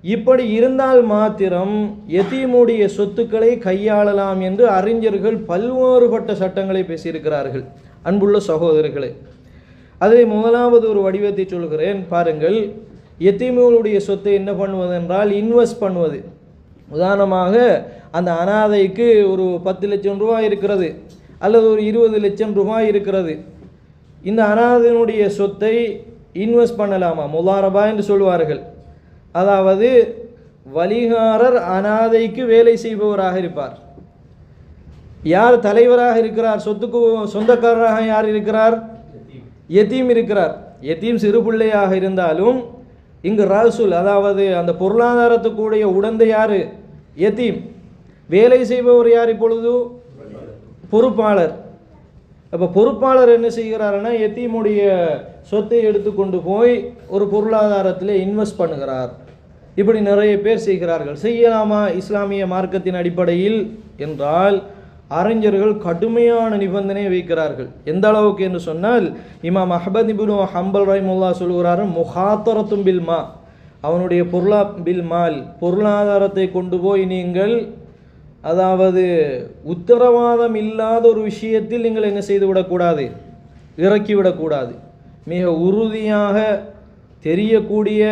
இப்படி இருந்தால் மாத்திரம் யத்தீமுடைய சொத்துக்களை கையாளலாம் என்று அறிஞர்கள் பல்வேறுபட்ட சட்டங்களை பேசியிருக்கிறார்கள். அன்புள்ள சகோதரர்களே, அதில் முதலாவது ஒரு வடிவத்தை சொல்கிறேன் பாருங்கள். யத்தீமுடைய சொத்தை என்ன பண்ணுவதென்றால் இன்வெஸ்ட் பண்ணுவது. உதாரணமாக அந்த அனாதைக்கு ஒரு 10 லட்சம் ரூபாய் இருக்கிறது அல்லது ஒரு 20 லட்சம் ரூபாய் இருக்கிறது. இந்த அனாதையினுடைய சொத்தை இன்வெஸ்ட் பண்ணலாமா, முதாரபா என்று சொல்வார்கள். அதாவது வலிகாரர் அனாதைக்கு வேலை செய்பவராக இருப்பார். யார் தலைவராக இருக்கிறார், சொத்துக்கு சொந்தக்காரராக யார் இருக்கிறார், யத்தீம் இருக்கிறார். யத்தீம் சிறு பிள்ளையாக இருந்தாலும் இங்கு ராசுல் அதாவது அந்த பொருளாதாரத்துக்குடைய உடந்தை யார், யத்தீம். வேலை செய்பவர் யார், இப்பொழுது பொறுப்பாளர். அப்போ பொறுப்பாளர் என்ன செய்கிறாருன்னா யத்தீமுடைய சொத்தை எடுத்துக்கொண்டு போய் ஒரு பொருளாதாரத்தில் இன்வெஸ்ட் பண்ணுகிறார். இப்படி நிறைய பேர் செய்கிறார்கள். செய்யலாமா இஸ்லாமிய மார்க்கத்தின் அடிப்படையில் என்றால் அறிஞர்கள் கடுமையான நிபந்தனையை வைக்கிறார்கள். எந்த அளவுக்கு என்று சொன்னால், இமாம் அஹ்மத் இப்னு ஹம்பல் ரஹிமஹுல்லாஹ் சொல்கிறார், முஹாத்தரத்தும் பில் மா, அவனுடைய பொருளாதாரத்தை கொண்டு போய் நீங்கள், அதாவது உத்தரவாதம் இல்லாத ஒரு விஷயத்தில் நீங்கள் என்ன செய்து விடக்கூடாது, இறக்கிவிடக்கூடாது. மிக உறுதியாக தெரியக்கூடிய,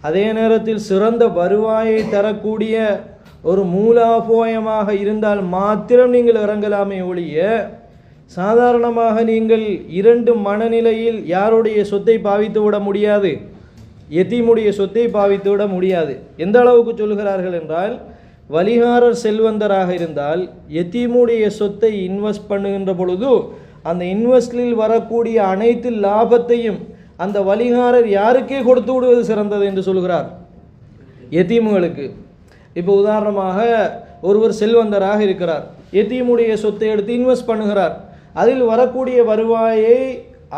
அதே நேரத்தில் சிறந்த வருவாயை தரக்கூடிய ஒரு மூலாபோயமாக இருந்தால் மாத்திரம் நீங்கள் இறங்கலாமே ஒழிய, சாதாரணமாக நீங்கள் இரண்டு மனநிலையில் யாருடைய சொத்தை பாவித்து விட முடியாது, யதீமுடைய சொத்தை பாவித்து விட முடியாது. எந்த அளவுக்கு சொல்கிறார்கள் என்றால், வலிகாரர் செல்வந்தராக இருந்தால் யதீமுடைய சொத்தை இன்வெஸ்ட் பண்ணுகின்ற பொழுது அந்த இன்வெஸ்டில் வரக்கூடிய அனைத்து லாபத்தையும் அந்த வலிகாரர் யாருக்கே கொடுத்து விடுவது சிறந்தது என்று சொல்கிறார், யதீமுகளுக்கு. இப்போ உதாரணமாக ஒருவர் செல்வந்தராக இருக்கிறார், யதீமுடைய சொத்தை எடுத்து இன்வெஸ்ட் பண்ணுகிறார். அதில் வரக்கூடிய வருவாயை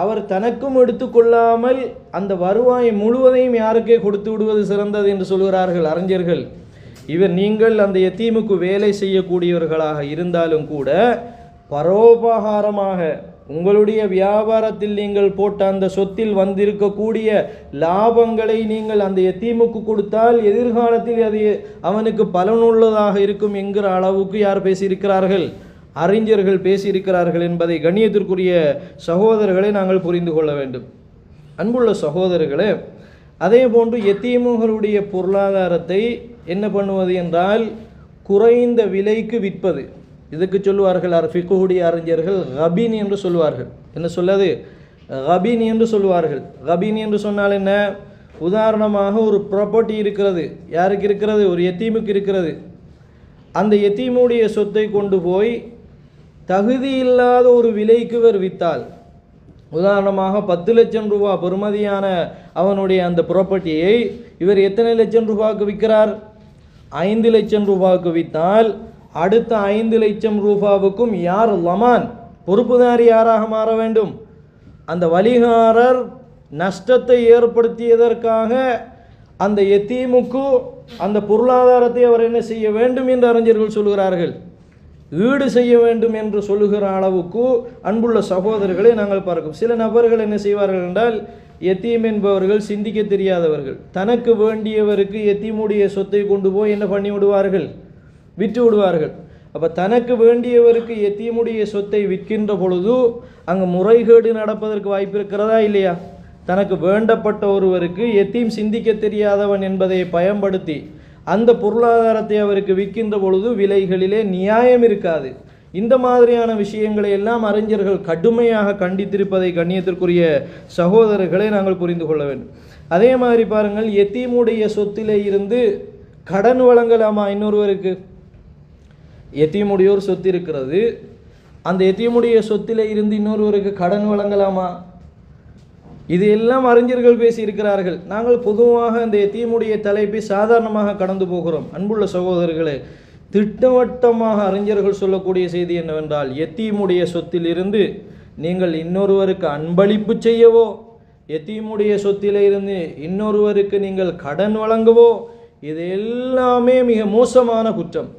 அவர் தனக்கும் எடுத்துக்கொள்ளாமல் அந்த வருவாயை முழுவதையும் யாருக்கே கொடுத்து விடுவது சிறந்தது என்று சொல்கிறார்கள் அறிஞர்கள். நீங்கள் அந்த யதீமுக்கு வேலை செய்யக்கூடியவர்களாக இருந்தாலும் கூட பரோபகாரமாக உங்களுடைய வியாபாரத்தில் நீங்கள் போட்ட அந்த சொத்தில் வந்திருக்கக்கூடிய லாபங்களை நீங்கள் அந்த யதீமுக்கு கொடுத்தால் எதிர்காலத்தில் அது அவனுக்கு பலனுள்ளதாக இருக்கும் என்கிற அளவுக்கு யார் பேசியிருக்கிறார்கள், அறிஞர்கள் பேசியிருக்கிறார்கள் என்பதை கண்ணியத்திற்குரிய சகோதரர்களை நாங்கள் புரிந்து கொள்ள வேண்டும். அன்புள்ள சகோதரர்களே, அதே போன்று யதீமுகளுடைய பொருளாதாரத்தை என்ன பண்ணுவது என்றால் குறைந்த விலைக்கு விற்பது. இதுக்கு சொல்லுவார்கள் ஃபிக்ஹுடைய அறிஞர்கள் கபீன் என்று சொல்வார்கள். என்ன சொல்லது? கபீன் என்று சொல்வார்கள். கபீன் என்று சொன்னால் என்ன? உதாரணமாக ஒரு ப்ராப்பர்ட்டி இருக்கிறது. யாருக்கு இருக்கிறது? ஒரு யதீமுக்கு இருக்கிறது. அந்த யதீமுடைய சொத்தை கொண்டு போய் தகுதி இல்லாத ஒரு விலைக்கு விற்றால், உதாரணமாக 10 லட்சம் ரூபா பெறுமதியான அவனுடைய அந்த ப்ராப்பர்ட்டியை இவர் எத்தனை லட்சம் ரூபாய்க்கு விற்கிறார்? 5 லட்சம் ரூபாய்க்கு விற்றால் அடுத்த 5 லட்சம் ரூபாவுக்கும் யார் லமான், பொறுப்புதாரி யாராக மாற வேண்டும்? அந்த வலிகாரர் நஷ்டத்தை ஏற்படுத்தியதற்காக அந்த யதீமுக்கு அந்த பொருளாதாரத்தை அவர் என்ன செய்ய வேண்டும் என்று அறிஞர்கள் சொல்கிறார்கள், ஈடு செய்ய வேண்டும் என்று சொல்லுகிற அளவுக்கு அன்புள்ள சகோதரர்களை நாங்கள் பார்க்கிறோம். சில நபர்கள் என்ன செய்வார்கள் என்றால், யதீம் என்பவர்கள் சிந்திக்க தெரியாதவர்கள். தனக்கு வேண்டியவருக்கு யதீமுடைய சொத்தை கொண்டு போய் என்ன பண்ணி விடுவார்கள்? விற்று விடுவார்கள். அப்போ தனக்கு வேண்டியவருக்கு யதீமுடைய சொத்தை விற்கின்ற பொழுது அங்கே முறைகேடு நடப்பதற்கு வாய்ப்பு இருக்கிறதா இல்லையா? தனக்கு வேண்டப்பட்ட ஒருவருக்கு யதீம் சிந்திக்க தெரியாதவன் என்பதை பயன்படுத்தி அந்த பொருளாதாரத்தை அவருக்கு விற்கின்ற பொழுது விலைகளிலே நியாயம் இருக்காது. இந்த மாதிரியான விஷயங்களை எல்லாம் அறிஞர்கள் கடுமையாக கண்டித்திருப்பதை கண்ணியத்திற்குரிய சகோதரர்களை நாங்கள் புரிந்து கொள்ள வேண்டும். அதே மாதிரி பாருங்கள், யதீமுடைய சொத்திலே இருந்து கடன் வழங்கலாமா இன்னொருவருக்கு? யதீமுடைய ஒரு சொத்து இருக்கிறது, அந்த யதீமுடைய சொத்திலே இருந்து இன்னொருவருக்கு கடன் வழங்கலாமா? இது எல்லாம் அறிஞர்கள் பேசியிருக்கிறார்கள். நாங்கள் பொதுவாக அந்த யதீமுடைய தலைப்பை சாதாரணமாக கடந்து போகிறோம். அன்புள்ள சகோதரர்களே, திட்டவட்டமாக அறிஞர்கள் சொல்லக்கூடிய செய்தி என்னவென்றால், யதீமுடைய சொத்தில் இருந்து நீங்கள் இன்னொருவருக்கு அன்பளிப்பு செய்யவோ, யதீமுடைய சொத்திலே இருந்து இன்னொருவருக்கு நீங்கள் கடன் வழங்கவோ, இது எல்லாமே மிக மோசமான குற்றம்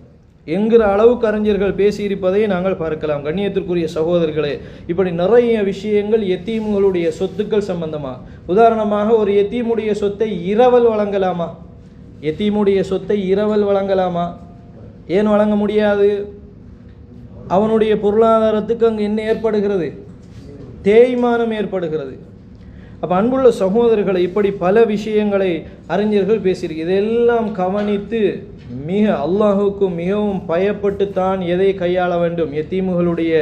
என்கிற அளவுக்கு அறிஞர்கள் பேசியிருப்பதை நாங்கள் பார்க்கலாம். கண்ணியத்திற்குரிய சகோதரர்களே, இப்படி நிறைய விஷயங்கள் யதீம்களுடைய சொத்துக்கள் சம்பந்தமாக. உதாரணமாக, ஒரு யதீமுடைய சொத்தை இரவல் வழங்கலாமா? யதீமுடைய சொத்தை இரவல் வழங்கலாமா? ஏன் வழங்க முடியாது? அவனுடைய பொருளாதாரத்துக்கு அங்கு என்ன ஏற்படுகிறது? தேய்மானம் ஏற்படுகிறது. அப்போ அன்புள்ள சகோதரர்களை, இப்படி பல விஷயங்களை அறிஞர்கள் பேசியிருக்கு. இதெல்லாம் கவனித்து மிக அல்லாஹுக்கு மிகவும் பயப்பட்டு தான் எதை கையாள வேண்டும், யதீமுகளுடைய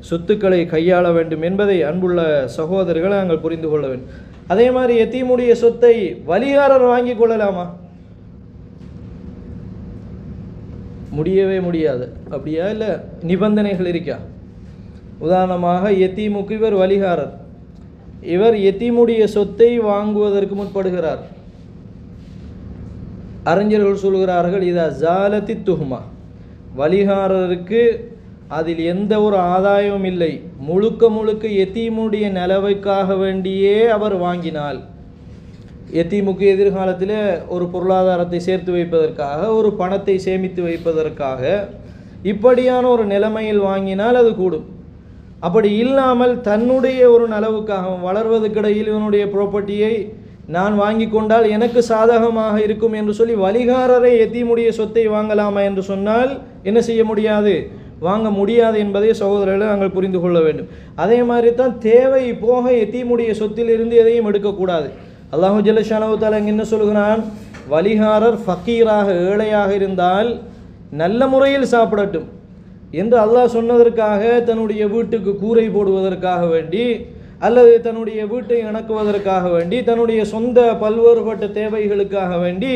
சொத்துக்களை கையாள வேண்டும் என்பதை அன்புள்ள சகோதரர்களை நாங்கள் புரிந்து கொள்ள வேண்டும். அதே மாதிரி யதீமுடைய சொத்தை வலிகாரர் வாங்கி கொள்ளலாமா? முடியவே முடியாது. அப்படியா? இல்லை நிபந்தனைகள் இருக்கா? உதாரணமாக, யதீமுக்கு இவர் வலிகாரர், இவர் யதீமுடைய சொத்தை வாங்குவதற்கு முற்படுகிறார். அறிஞர்கள் சொல்கிறார்கள், இதா ஜாலத்தி துஹ்மா, வலிகாரருக்கு அதில் எந்த ஒரு ஆதாயமும் இல்லை, முழுக்க முழுக்க யதீமுடைய நிலவைக்காக வேண்டியே அவர் வாங்கினால், யதீமுக்கு எதிர்காலத்தில் ஒரு பொருளாதாரத்தை சேர்த்து வைப்பதற்காக, ஒரு பணத்தை சேமித்து வைப்பதற்காக இப்படியான ஒரு நிலைமையில் வாங்கினால் அது கூடும். அப்படி இல்லாமல் தன்னுடைய ஒரு நலவுக்காக வளர்வதற்கிடையில் இவனுடைய ப்ராப்பர்ட்டியை நான் வாங்கி கொண்டால் எனக்கு சாதகமாக இருக்கும் என்று சொல்லி வலிகாரரை எத்தீமுடைய சொத்தை வாங்கலாமா என்று சொன்னால் என்ன செய்ய முடியாது, வாங்க முடியாது என்பதை சகோதரர்களை நாங்கள் புரிந்து கொள்ள வேண்டும். அதே மாதிரி தான் தேவை போக எத்தீமுடைய சொத்திலிருந்து எதையும் எடுக்கக்கூடாது. அல்லாஹு ஜல்ல ஷானஹு தஆலா என்ன சொல்கிறான், வலிகாரர் ஃபக்கீராக ஏழையாக இருந்தால் நல்ல முறையில் சாப்பிடட்டும் என்று அல்லாஹ் சொன்னதற்காக தன்னுடைய வீட்டுக்கு கூரை போடுவதற்காக வேண்டி அல்லது தன்னுடைய வீட்டை இணக்குவதற்காக வேண்டி தன்னுடைய சொந்த பல்வேறுபட்ட தேவைகளுக்காக வேண்டி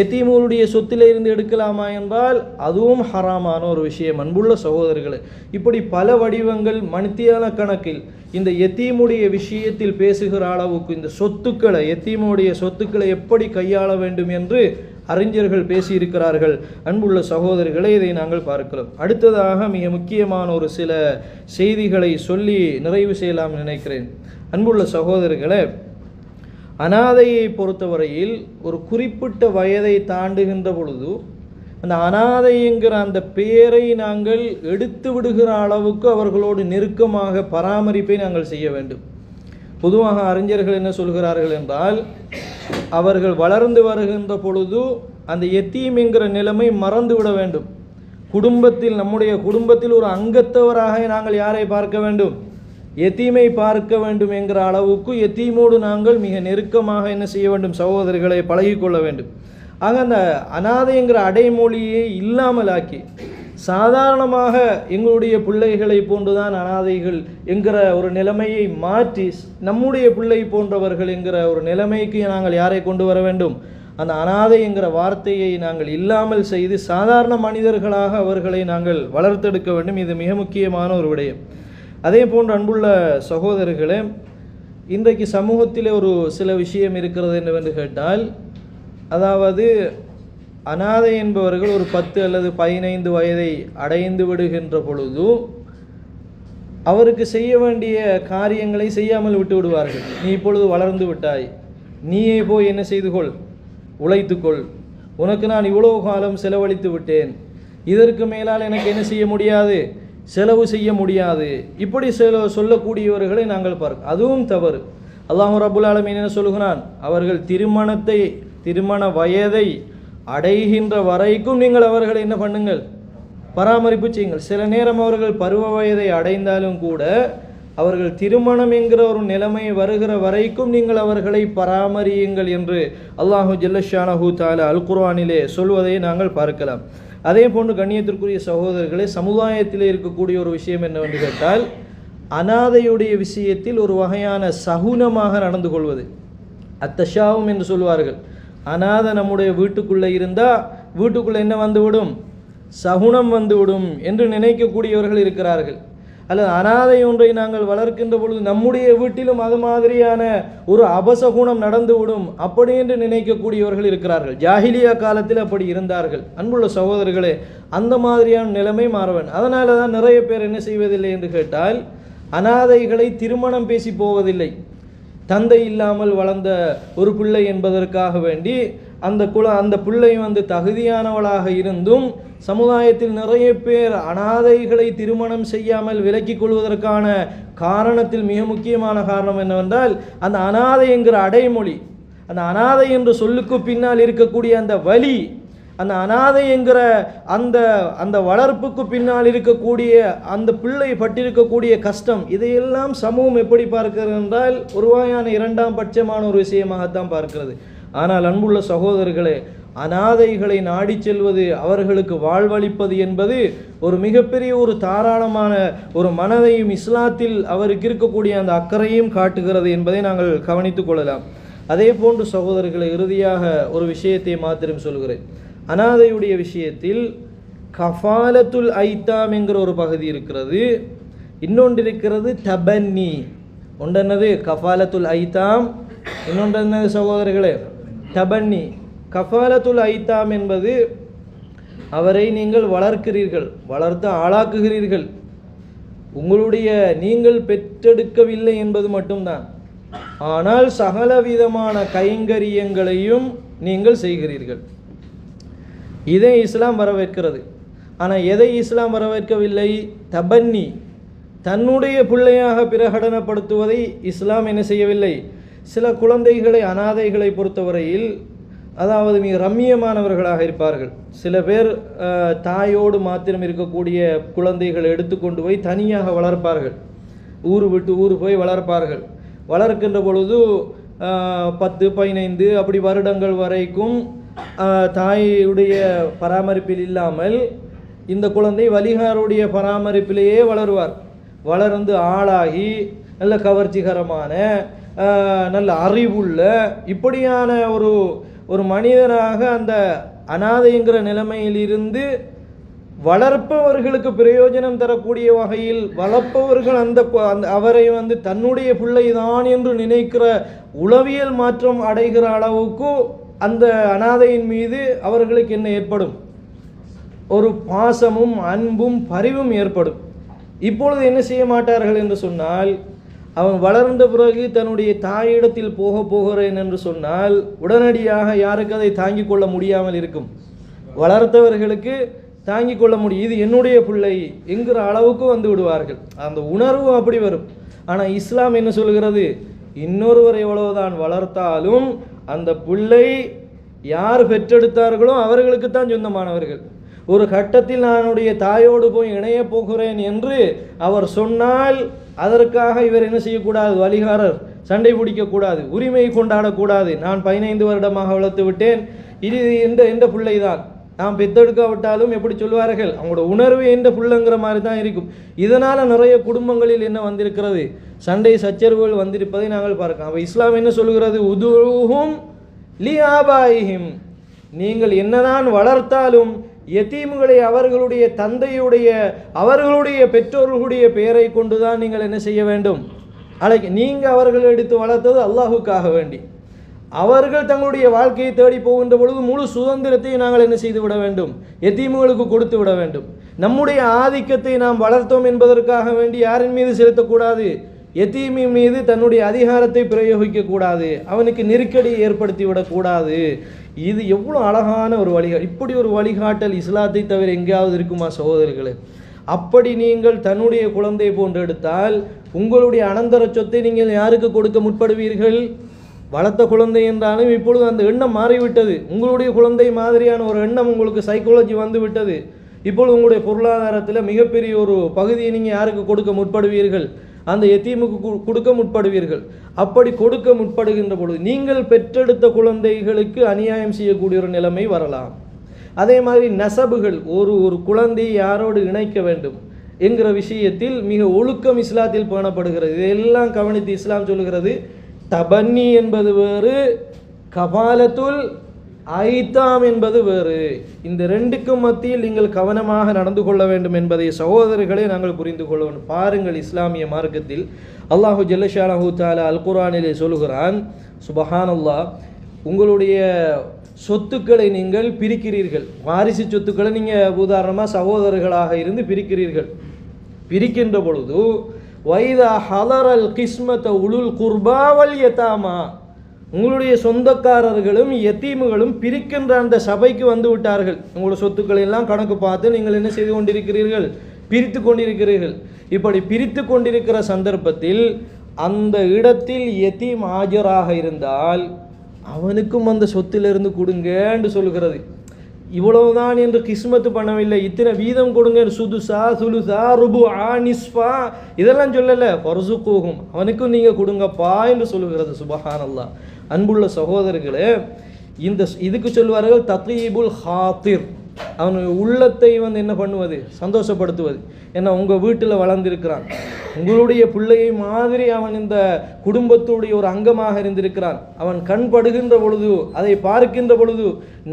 எத்தீமுடைய சொத்திலிருந்து எடுக்கலாமா என்றால் அதுவும் ஹராமான ஒரு விஷயம். அன்புள்ள சகோதரர்களே, இப்படி பல வடிவங்கள் மணித்தியால கணக்கில் இந்த எத்தீமுடைய விஷயத்தில் பேசுகிற அளவுக்கு இந்த சொத்துக்களை எத்தீமுடைய சொத்துக்களை எப்படி கையாள வேண்டும் என்று அறிஞர்கள் பேசியிருக்கிறார்கள். அன்புள்ள சகோதரர்களை, இதை நாங்கள் பார்க்கலாம். அடுத்ததாக மிக முக்கியமான ஒரு சில செய்திகளை சொல்லி நிறைவு செய்யலாம் நினைக்கிறேன். அன்புள்ள சகோதரர்களே, அனாதையை பொறுத்தவரையில் ஒரு குறிப்பிட்ட வயதை தாண்டுகின்ற பொழுது அந்த அனாதை என்கிற அந்த பெயரை நாங்கள் எடுத்து விடுகிற அளவுக்கு அவர்களோடு நெருக்கமாக பராமரிப்பை நாங்கள் செய்ய வேண்டும். பொதுவாக அறிஞர்கள் என்ன சொல்கிறார்கள் என்றால், அவர்கள் வளர்ந்து வருகின்ற பொழுது அந்த எத்தீம் என்கிற நிலைமை மறந்து விட வேண்டும். குடும்பத்தில் நம்முடைய குடும்பத்தில் ஒரு அங்கத்தவராக நாங்கள் யாரை பார்க்க வேண்டும், எத்தீமை பார்க்க வேண்டும் என்கிற அளவுக்கு எத்தீமோடு நாங்கள் மிக நெருக்கமாக என்ன செய்ய வேண்டும், சகோதரர்களை பழகிக்கொள்ள வேண்டும். ஆக அந்த அனாதை என்கிற அடைமொழியை இல்லாமலாக்கி சாதாரணமாக எங்களுடைய பிள்ளைகளை போன்றுதான் அனாதைகள் என்கிற ஒரு நிலைமையை மாற்றி நம்முடைய பிள்ளை போன்றவர்கள் என்கிற ஒரு நிலைமைக்கு நாங்கள் யாரை கொண்டு வர வேண்டும், அந்த அனாதை என்கிற வார்த்தையை நாங்கள் இல்லாமல் செய்து சாதாரண மனிதர்களாக அவர்களை நாங்கள் வளர்த்தெடுக்க வேண்டும். இது மிக முக்கியமான ஒரு விடயம். அதே போன்று அன்புள்ள சகோதரர்களே, இன்றைக்கு சமூகத்தில் ஒரு சில விஷயம் இருக்கிறது என்னவென்று கேட்டால், அதாவது அனாதை என்பவர்கள் ஒரு 10 அல்லது 15 வயதை அடைந்து விடுகின்ற பொழுது அவருக்கு செய்ய வேண்டிய காரியங்களை செய்யாமல் விட்டு விடுவார்கள். நீ இப்பொழுது வளர்ந்து விட்டாய், நீயே போய் என்ன செய்து கொள், உழைத்துக்கொள், உனக்கு நான் இவ்வளோ காலம் செலவழித்து விட்டேன், இதற்கு மேலால் எனக்கு என்ன செய்ய முடியாது, செலவு செய்ய முடியாது, இப்படி சொல்லக்கூடியவர்களை நாங்கள் பார்க்க. அதுவும் தவறு. அல்லாஹ் ரப்புல் ஆலமீன் என்ன சொல்கிறான், அவர்கள் திருமண வயதை அடைகின்ற வரைக்கும் நீங்கள் அவர்களை என்ன பண்ணுங்கள், பராமரிப்பு செய்யுங்கள். சில நேரம் அவர்கள் பருவ வயதை அடைந்தாலும் கூட அவர்கள் திருமணம் என்கிற ஒரு நிலைமை வருகிற வரைக்கும் நீங்கள் அவர்களை பராமரியுங்கள் என்று அல்லாஹு ஜல்ல ஷானஹு தஆலா அல் குர்ஆனிலே சொல்வதை நாங்கள் பார்க்கலாம். அதே போன்று கண்ணியத்திற்குரிய சகோதரர்களே, சமுதாயத்தில் இருக்கக்கூடிய ஒரு விஷயம் என்னவென்று கேட்டால், அனாதையுடைய விஷயத்தில் ஒரு வகையான சகுனமாக நடந்து கொள்வது, அத்தஷாவும் என்று சொல்வார்கள். அனாதை நம்முடைய வீட்டுக்குள்ளே இருந்தால் வீட்டுக்குள்ளே என்ன வந்துவிடும், சகுனம் வந்துவிடும் என்று நினைக்கக்கூடியவர்கள் இருக்கிறார்கள். அல்லது அனாதை ஒன்றை நாங்கள் வளர்க்கின்ற பொழுது நம்முடைய வீட்டிலும் அது மாதிரியான ஒரு அபசகுணம் நடந்துவிடும் அப்படி என்று நினைக்கக்கூடியவர்கள் இருக்கிறார்கள். ஜாஹிலியா காலத்தில் அப்படி இருந்தார்கள். அன்புள்ள சகோதரர்களே, அந்த மாதிரியான நிலைமை மாறவன். அதனால தான் நிறைய பேர் என்ன செய்வதில்லை என்று கேட்டால், அனாதைகளை திருமணம் பேசி போவதில்லை. தந்தை இல்லாமல் வளர்ந்த ஒரு பிள்ளை என்பதற்காக வேண்டி அந்த பிள்ளை தகுதியானவளாக இருந்தும் சமுதாயத்தில் நிறைய பேர் அனாதைகளை திருமணம் செய்யாமல் விலக்கிக் கொள்வதற்கான காரணத்தில் மிக முக்கியமான காரணம் என்னவென்றால், அந்த அனாதை என்கிற அடைமொழி, அந்த அனாதை என்ற சொல்லுக்கு பின்னால் இருக்கக்கூடிய அந்த வலி, அந்த அனாதை என்கிற அந்த வளர்ப்புக்கு பின்னால் இருக்கக்கூடிய அந்த பிள்ளை பட்டிருக்கக்கூடிய கஷ்டம், இதையெல்லாம் சமூகம் எப்படி பார்க்கிறது என்றால் ஒரு வகையான இரண்டாம் பட்சமான ஒரு விஷயமாகத்தான் பார்க்கிறது. ஆனால் அன்புள்ள சகோதரர்களே, அனாதைகளை நாடி செல்வது, அவர்களுக்கு வாழ்வளிப்பது என்பது ஒரு மிகப்பெரிய ஒரு தாராளமான ஒரு மனதையும் இஸ்லாத்தில் அவருக்கு இருக்கக்கூடிய அந்த அக்கறையும் காட்டுகிறது என்பதை நாங்கள் கவனித்துக் கொள்ளலாம். அதே போன்று சகோதரர்களை, இறுதியாக ஒரு விஷயத்தை மாத்திரம் சொல்கிறேன். அனாதையுடைய விஷயத்தில் கஃபாலத்துல் ஐத்தாம் என்கிற ஒரு பகுதி இருக்கிறது, இன்னொன்று இருக்கிறது தபன்னி. ஒன்று என்னது கஃபாலத்துல் ஐத்தாம், இன்னொன்று என்னது சகோதரர்களே தபன்னி. கஃபாலத்துல் ஐத்தாம் என்பது அவரை நீங்கள் வளர்க்கிறீர்கள், வளர்த்து ஆளாக்குகிறீர்கள், நீங்கள் பெற்றெடுக்கவில்லை என்பது மட்டும்தான், ஆனால் சகலவிதமான கைங்கரியங்களையும் நீங்கள் செய்கிறீர்கள். இதை இஸ்லாம் வரவேற்கிறது. ஆனால் எதை இஸ்லாம் வரவேற்கவில்லை? தபன்னி, தன்னுடைய பிள்ளையாக பிரகடனப்படுத்துவதை இஸ்லாம் என்ன செய்யவில்லை. சில குழந்தைகளை, அனாதைகளை பொறுத்தவரையில் அதாவது மிக ரம்மியமானவர்களாக இருப்பார்கள். சில பேர் தாயோடு மாத்திரம் இருக்கக்கூடிய குழந்தைகளை எடுத்துக்கொண்டு போய் தனியாக வளர்ப்பார்கள். ஊர் விட்டு ஊர் போய் வளர்ப்பார்கள். வளர்க்கின்ற பொழுது 10-15 அப்படி வருடங்கள் வரைக்கும் தாயுடைய பராமரிப்பில் இல்லாமல் இந்த குழந்தை வலிகாருடைய பராமரிப்பிலேயே வளருவார். வளர்ந்து ஆளாகி நல்ல கவர்ச்சிகரமான நல்ல அறிவுள்ள இப்படியான ஒரு மனிதனாக அந்த அனாதைங்கிற நிலைமையிலிருந்து வளர்ப்பவர்களுக்கு பிரயோஜனம் தரக்கூடிய வகையில் வளர்ப்பவர்கள் அந்த அவரை தன்னுடைய பிள்ளைதான் என்று நினைக்கிற உளவியல் மாற்றம் அடைகிற அளவுக்கு அந்த அனாதையின் மீது அவர்களுக்கு என்ன ஏற்படும்? ஒரு பாசமும் அன்பும் பரிவும் ஏற்படும். இப்பொழுது என்ன செய்ய மாட்டார்கள் என்று சொன்னால், அவன் வளர்ந்த பிறகு தன்னுடைய தாயிடத்தில் போகிறேன் என்று சொன்னால் உடனடியாக யாருக்கு அதை தாங்கிக் கொள்ள முடியாமல் இருக்கும். வளர்த்தவர்களுக்கு தாங்கிக் கொள்ள முடியும், இது என்னுடைய பிள்ளை என்கிற அளவுக்கு வந்து விடுவார்கள். அந்த உணர்வு அப்படி வரும். ஆனால் இஸ்லாம் என்ன சொல்கிறது? இன்னொருவர் எவ்வளவுதான் வளர்த்தாலும் அந்த பிள்ளை யார் பெற்றெடுத்தார்களோ அவர்களுக்கு தான் சொந்தமானவர்கள். ஒரு கட்டத்தில் நானுடைய தாயோடு போய் இணைய போகிறேன் என்று அவர் சொன்னால் அதற்காக இவர் என்ன செய்யக்கூடாது? வலிகாரர் சண்டை பிடிக்கக்கூடாது, உரிமை கொண்டாடக்கூடாது. நான் 15 வருடமாக வளர்த்து விட்டேன், இது எந்த பிள்ளை தான், நாம் பெற்றெடுக்காவிட்டாலும் எப்படி சொல்வார்கள், அவங்களோட உணர்வு எந்த பிள்ளைங்கிற மாதிரி தான் இருக்கும். இதனால் நிறைய குடும்பங்களில் என்ன வந்திருக்கிறது? சண்டை சச்சரவுகள் வந்திருப்பதை நாங்கள் பார்க்கலாம். அப்போ இஸ்லாம் என்ன சொல்கிறது? உதுஹும் லி ஆபாயிஹிம், நீங்கள் என்னதான் வளர்த்தாலும் யதீம்களை அவர்களுடைய தந்தையுடைய அவர்களுடைய பெற்றோர்களுடைய பெயரை கொண்டுதான் நீங்கள் என்ன செய்ய வேண்டும்? நீங்கள் அவர்கள் எடுத்து வளர்த்தது அல்லாஹுக்காக வேண்டி. அவர்கள் தங்களுடைய வாழ்க்கையை தேடி போகின்ற பொழுது முழு சுதந்திரத்தை நாங்கள் என்ன செய்து விட வேண்டும்? யதீம்களுக்கு கொடுத்து விட வேண்டும். நம்முடைய ஆதிக்கத்தை நாம் வளர்த்தோம் என்பதற்காக வேண்டி யாரின் மீது செலுத்தக்கூடாது? யதீமின் மீது தன்னுடைய அதிகாரத்தை பிரயோகிக்கக்கூடாது, அவனுக்கு நெருக்கடி ஏற்படுத்தி விடக்கூடாது. இது எவ்வளோ அழகான ஒரு வழிகாட்டு. இப்படி ஒரு வழிகாட்டல் இஸ்லாத்தை தவிர எங்கேயாவது இருக்குமா சகோதரர்களே? அப்படி நீங்கள் தன்னுடைய குழந்தை போன்று எடுத்தால் உங்களுடைய அனந்தர சொத்தை நீங்கள் யாருக்கு கொடுக்க முற்படுவீர்கள்? வளர்த்த குழந்தை என்றாலும் இப்பொழுது அந்த எண்ணம் மாறிவிட்டது. உங்களுடைய குழந்தை மாதிரியான ஒரு எண்ணம் உங்களுக்கு சைக்காலஜி வந்து விட்டது. இப்பொழுது உங்களுடைய பொருளாதாரத்தில் மிகப்பெரிய ஒரு பகுதியை நீங்கள் யாருக்கு கொடுக்க முற்படுவீர்கள்? அந்த யதீமுக்கு கொடுக்க முற்படுவீர்கள். அப்படி கொடுக்க முற்படுகின்ற பொழுது நீங்கள் பெற்றெடுத்த குழந்தைகளுக்கு அநியாயம் செய்யக்கூடிய ஒரு நிலைமை வரலாம். அதே மாதிரி நசபுகள், ஒரு குழந்தையை யாரோடு இணைக்க வேண்டும் என்கிற விஷயத்தில் மிக ஒழுக்கம் இஸ்லாத்தில் பேணப்படுகிறது. இதையெல்லாம் கவனித்து இஸ்லாம் சொல்கிறது, தபன்னி என்பது வேறு, கபாலத்துல் ஐத்தாம் என்பது வேறு. இந்த ரெண்டுக்கும் மத்தியில் நீங்கள் கவனமாக நடந்து கொள்ள வேண்டும் என்பதை சகோதரர்களை நாங்கள் புரிந்து கொள்ள வேண்டும். பாருங்கள், இஸ்லாமிய மார்க்கத்தில் அல்லாஹு ஜல்லஷானஹு தஆலா அல் குர்ஆனிலே சொல்கிறான், சுபஹானல்லாஹ், உங்களுடைய சொத்துக்களை நீங்கள் பிரிக்கிறீர்கள். வாரிசு சொத்துக்களை நீங்கள் உதாரணமாக சகோதரர்களாக இருந்து பிரிக்கிறீர்கள். பிரிக்கின்ற பொழுது வைதா ஹலரல் கிஸ்மத உலுல் குர்பா வல் யதாமா, உங்களுடைய சொந்தக்காரர்களும் யத்தீமுகளும் பிரிக்கின்ற அந்த சபைக்கு வந்து விட்டார்கள். உங்களுடைய சொத்துக்களை எல்லாம் கணக்கு பார்த்து நீங்கள் என்ன செய்து கொண்டிருக்கிறீர்கள்? பிரித்து கொண்டிருக்கிறீர்கள். இப்படி பிரித்து கொண்டிருக்கிற சந்தர்ப்பத்தில் அந்த இடத்தில் யத்தீம் ஆஜராக இருந்தால் அவனுக்கும் அந்த சொத்திலிருந்து கொடுங்க என்று சொல்கிறது. இவ்வளவுதான் என்று கிஸ்மத்து பண்ணவில்லை, இத்தனை வீதம் கொடுங்க, சுதுசா சுலுசா ருபுஆ நிஸ்ஃபா இதெல்லாம் சொல்லலை, ஃபர்சுகூஹும், அவனுக்கும் நீங்கள் கொடுங்கப்பா என்று சொல்லுகிறது. சுபஹானல்லாஹ். அன்புள்ள சகோதரர்களே, இதுக்கு சொல்வார்கள் தத்லீபுல் ஹாத்திர், அவனுடைய உள்ளத்தை என்ன பண்ணுவது? சந்தோஷப்படுத்துவது. ஏன்னா உங்கள் வீட்டில் வளர்ந்திருக்கிறான், உங்களுடைய பிள்ளையை மாதிரி அவன் இந்த குடும்பத்துடைய ஒரு அங்கமாக இருந்திருக்கிறான். அவன் கண் படுகின்ற பொழுது, அதை பார்க்கின்ற பொழுது,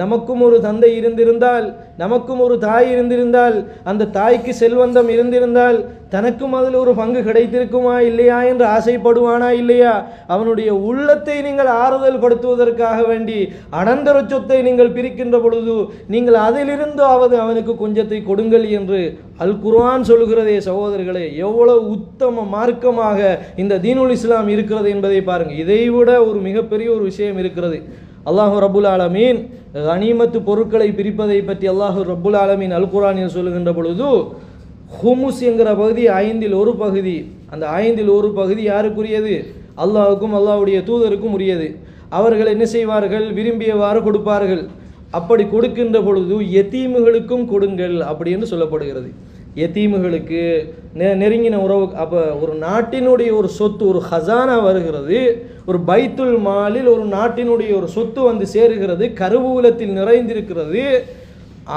நமக்கும் ஒரு தந்தை இருந்திருந்தால், நமக்கும் ஒரு தாய் இருந்திருந்தால், அந்த தாய்க்கு செல்வந்தம் இருந்திருந்தால் தனக்கும் அதில் ஒரு பங்கு கிடைத்திருக்குமா இல்லையா என்று ஆசைப்படுவானா இல்லையா? அவனுடைய உள்ளத்தை நீங்கள் ஆறுதல் படுத்துவதற்காக வேண்டி அனந்தர சொத்தை நீங்கள் பிரிக்கின்ற பொழுது நீங்கள் அதிலிருந்தாவது அவனுக்கு கொஞ்சத்தை கொடுங்கள் என்று அல் குர்ஆன் சொல்கிறதே சகோதரர்களே. எவ்வளவு உத்தம மார்க்கமாக இந்த தீனுல் இஸ்லாம் இருக்கிறது என்பதை பாருங்கள். இதைவிட ஒரு மிகப்பெரிய ஒரு விஷயம் இருக்கிறது. அல்லாஹு ரப்புல் ஆலமீன் கனிமத்து பொருட்களை பிரிப்பதை பற்றி அல்லாஹு ரப்புல் ஆலமீன் அல் குர்ஆனில் சொல்லுகின்ற பொழுது ஹுமுஸ் என்கிற பகுதி 5இல் 1 பகுதி, அந்த 5இல் 1 பகுதி யாருக்குரியது? அல்லாஹுக்கும் அல்லாஹ்வுடைய தூதருக்கும் உரியது. அவர்கள் என்ன செய்வார்கள்? விரும்பியவாறு கொடுப்பார்கள். அப்படி கொடுக்கின்ற பொழுது யத்தீம்களுக்கும் கொடுங்கள் அப்படி என்று சொல்லப்படுகிறது. யத்தீம்களுக்கு நெருங்கின உறவு. அப்போ ஒரு நாட்டினுடைய ஒரு சொத்து, ஒரு ஹசானா வருகிறது, ஒரு பைத்துல் மாலில் ஒரு நாட்டினுடைய ஒரு சொத்து வந்து சேருகிறது, கருவூலத்தில் நிறைந்திருக்கிறது,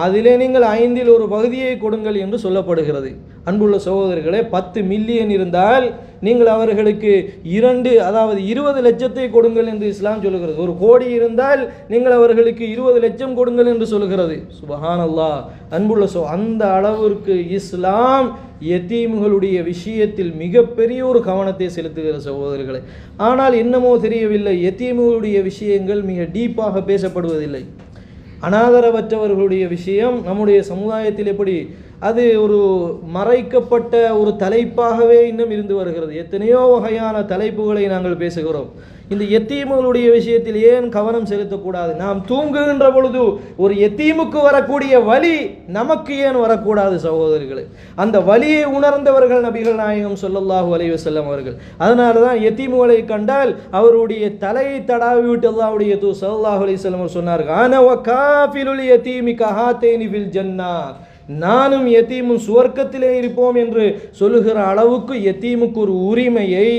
அதிலே நீங்கள் 5இல் 1 பகுதியை கொடுங்கள் என்று சொல்லப்படுகிறது. அன்புள்ள சகோதரர்களே, 10 மில்லியன் இருந்தால் நீங்கள் அவர்களுக்கு 20 லட்சத்தை கொடுங்கள் என்று இஸ்லாம் சொல்லுகிறது. 1 கோடி இருந்தால் நீங்கள் அவர்களுக்கு 20 லட்சம் கொடுங்கள் என்று சொல்லுகிறது. சுபஹானல்லாஹ். அன்புள்ள அந்த அளவிற்கு இஸ்லாம் யத்தீம்களுடைய விஷயத்தில் மிகப்பெரிய ஒரு கவனத்தை செலுத்துகிற சகோதரர்களே. ஆனால் என்னமோ தெரியவில்லை, யத்தீம்களுடைய விஷயங்கள் மிக டீப்பாக பேசப்படுவதில்லை. அனாதரவற்றவர்களுடைய விஷயம் நம்முடைய சமுதாயத்தில் எப்படி அது ஒரு மறைக்கப்பட்ட ஒரு தலைப்பாகவே இன்னும் இருந்து வருகிறது. எத்தனையோ வகையான தலைப்புகளை நாங்கள் பேசுகிறோம். இந்த யத்தீம்களுடைய விஷயத்தில் ஏன் கவனம் செலுத்தக்கூடாது? நாம் தூங்குகின்ற பொழுது ஒரு யத்தீமுக்கு வரக்கூடிய வலி நமக்கு ஏன் வரக்கூடாது சகோதரர்களே? அந்த வலியை உணர்ந்தவர்கள் நபிகள் நாயகம் ஸல்லல்லாஹு அலைஹி வஸல்லம் அவர்கள். அதனால தான் யத்தீம்களை கண்டால் அவருடைய தலையை தடாவி விட்டு அல்லாஹ்வுடைய தூதர் ஸல்லல்லாஹு அலைஹி வஸல்லம் சொன்னார்கள், அன வ காஃபிலுல் யதீமி கஹாதைனி ஃபில் ஜன்னா, நானும் யத்தீமும் சுவர்க்கத்திலே இருப்போம் என்று சொல்லுகிற அளவுக்கு யத்தீமுக்கு ஒரு உரிமையை,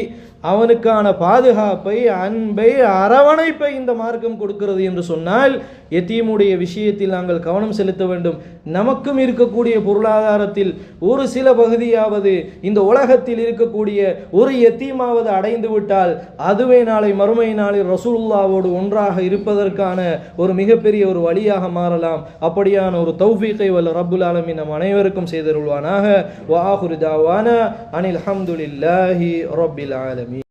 அவனுக்கான பாதுகாப்பை, அன்பை, அரவணைப்பை இந்த மார்க்கம் கொடுக்கிறது என்று சொன்னால் யத்தீமுடைய விஷயத்தில் நாங்கள் கவனம் செலுத்த வேண்டும். நமக்கும் இருக்கக்கூடிய பொருளாதாரத்தில் ஒரு சில பகுதியாவது இந்த உலகத்தில் இருக்கக்கூடிய ஒரு யத்தீமாவது அடைந்து விட்டால் அதுவே நாளை மறுமை நாளில் ரசூலுல்லாவோடு ஒன்றாக இருப்பதற்கான ஒரு மிகப்பெரிய ஒரு வழியாக மாறலாம். அப்படியான ஒரு தௌஃபீகை வல்ல ரப்புல் ஆலமீன் நம் அனைவருக்கும் செய்தருள்வானாக. வ ஆகிரு தாவானா அனில் ஹம்துலில்லாஹி ரப்பில் ஆலமீன்.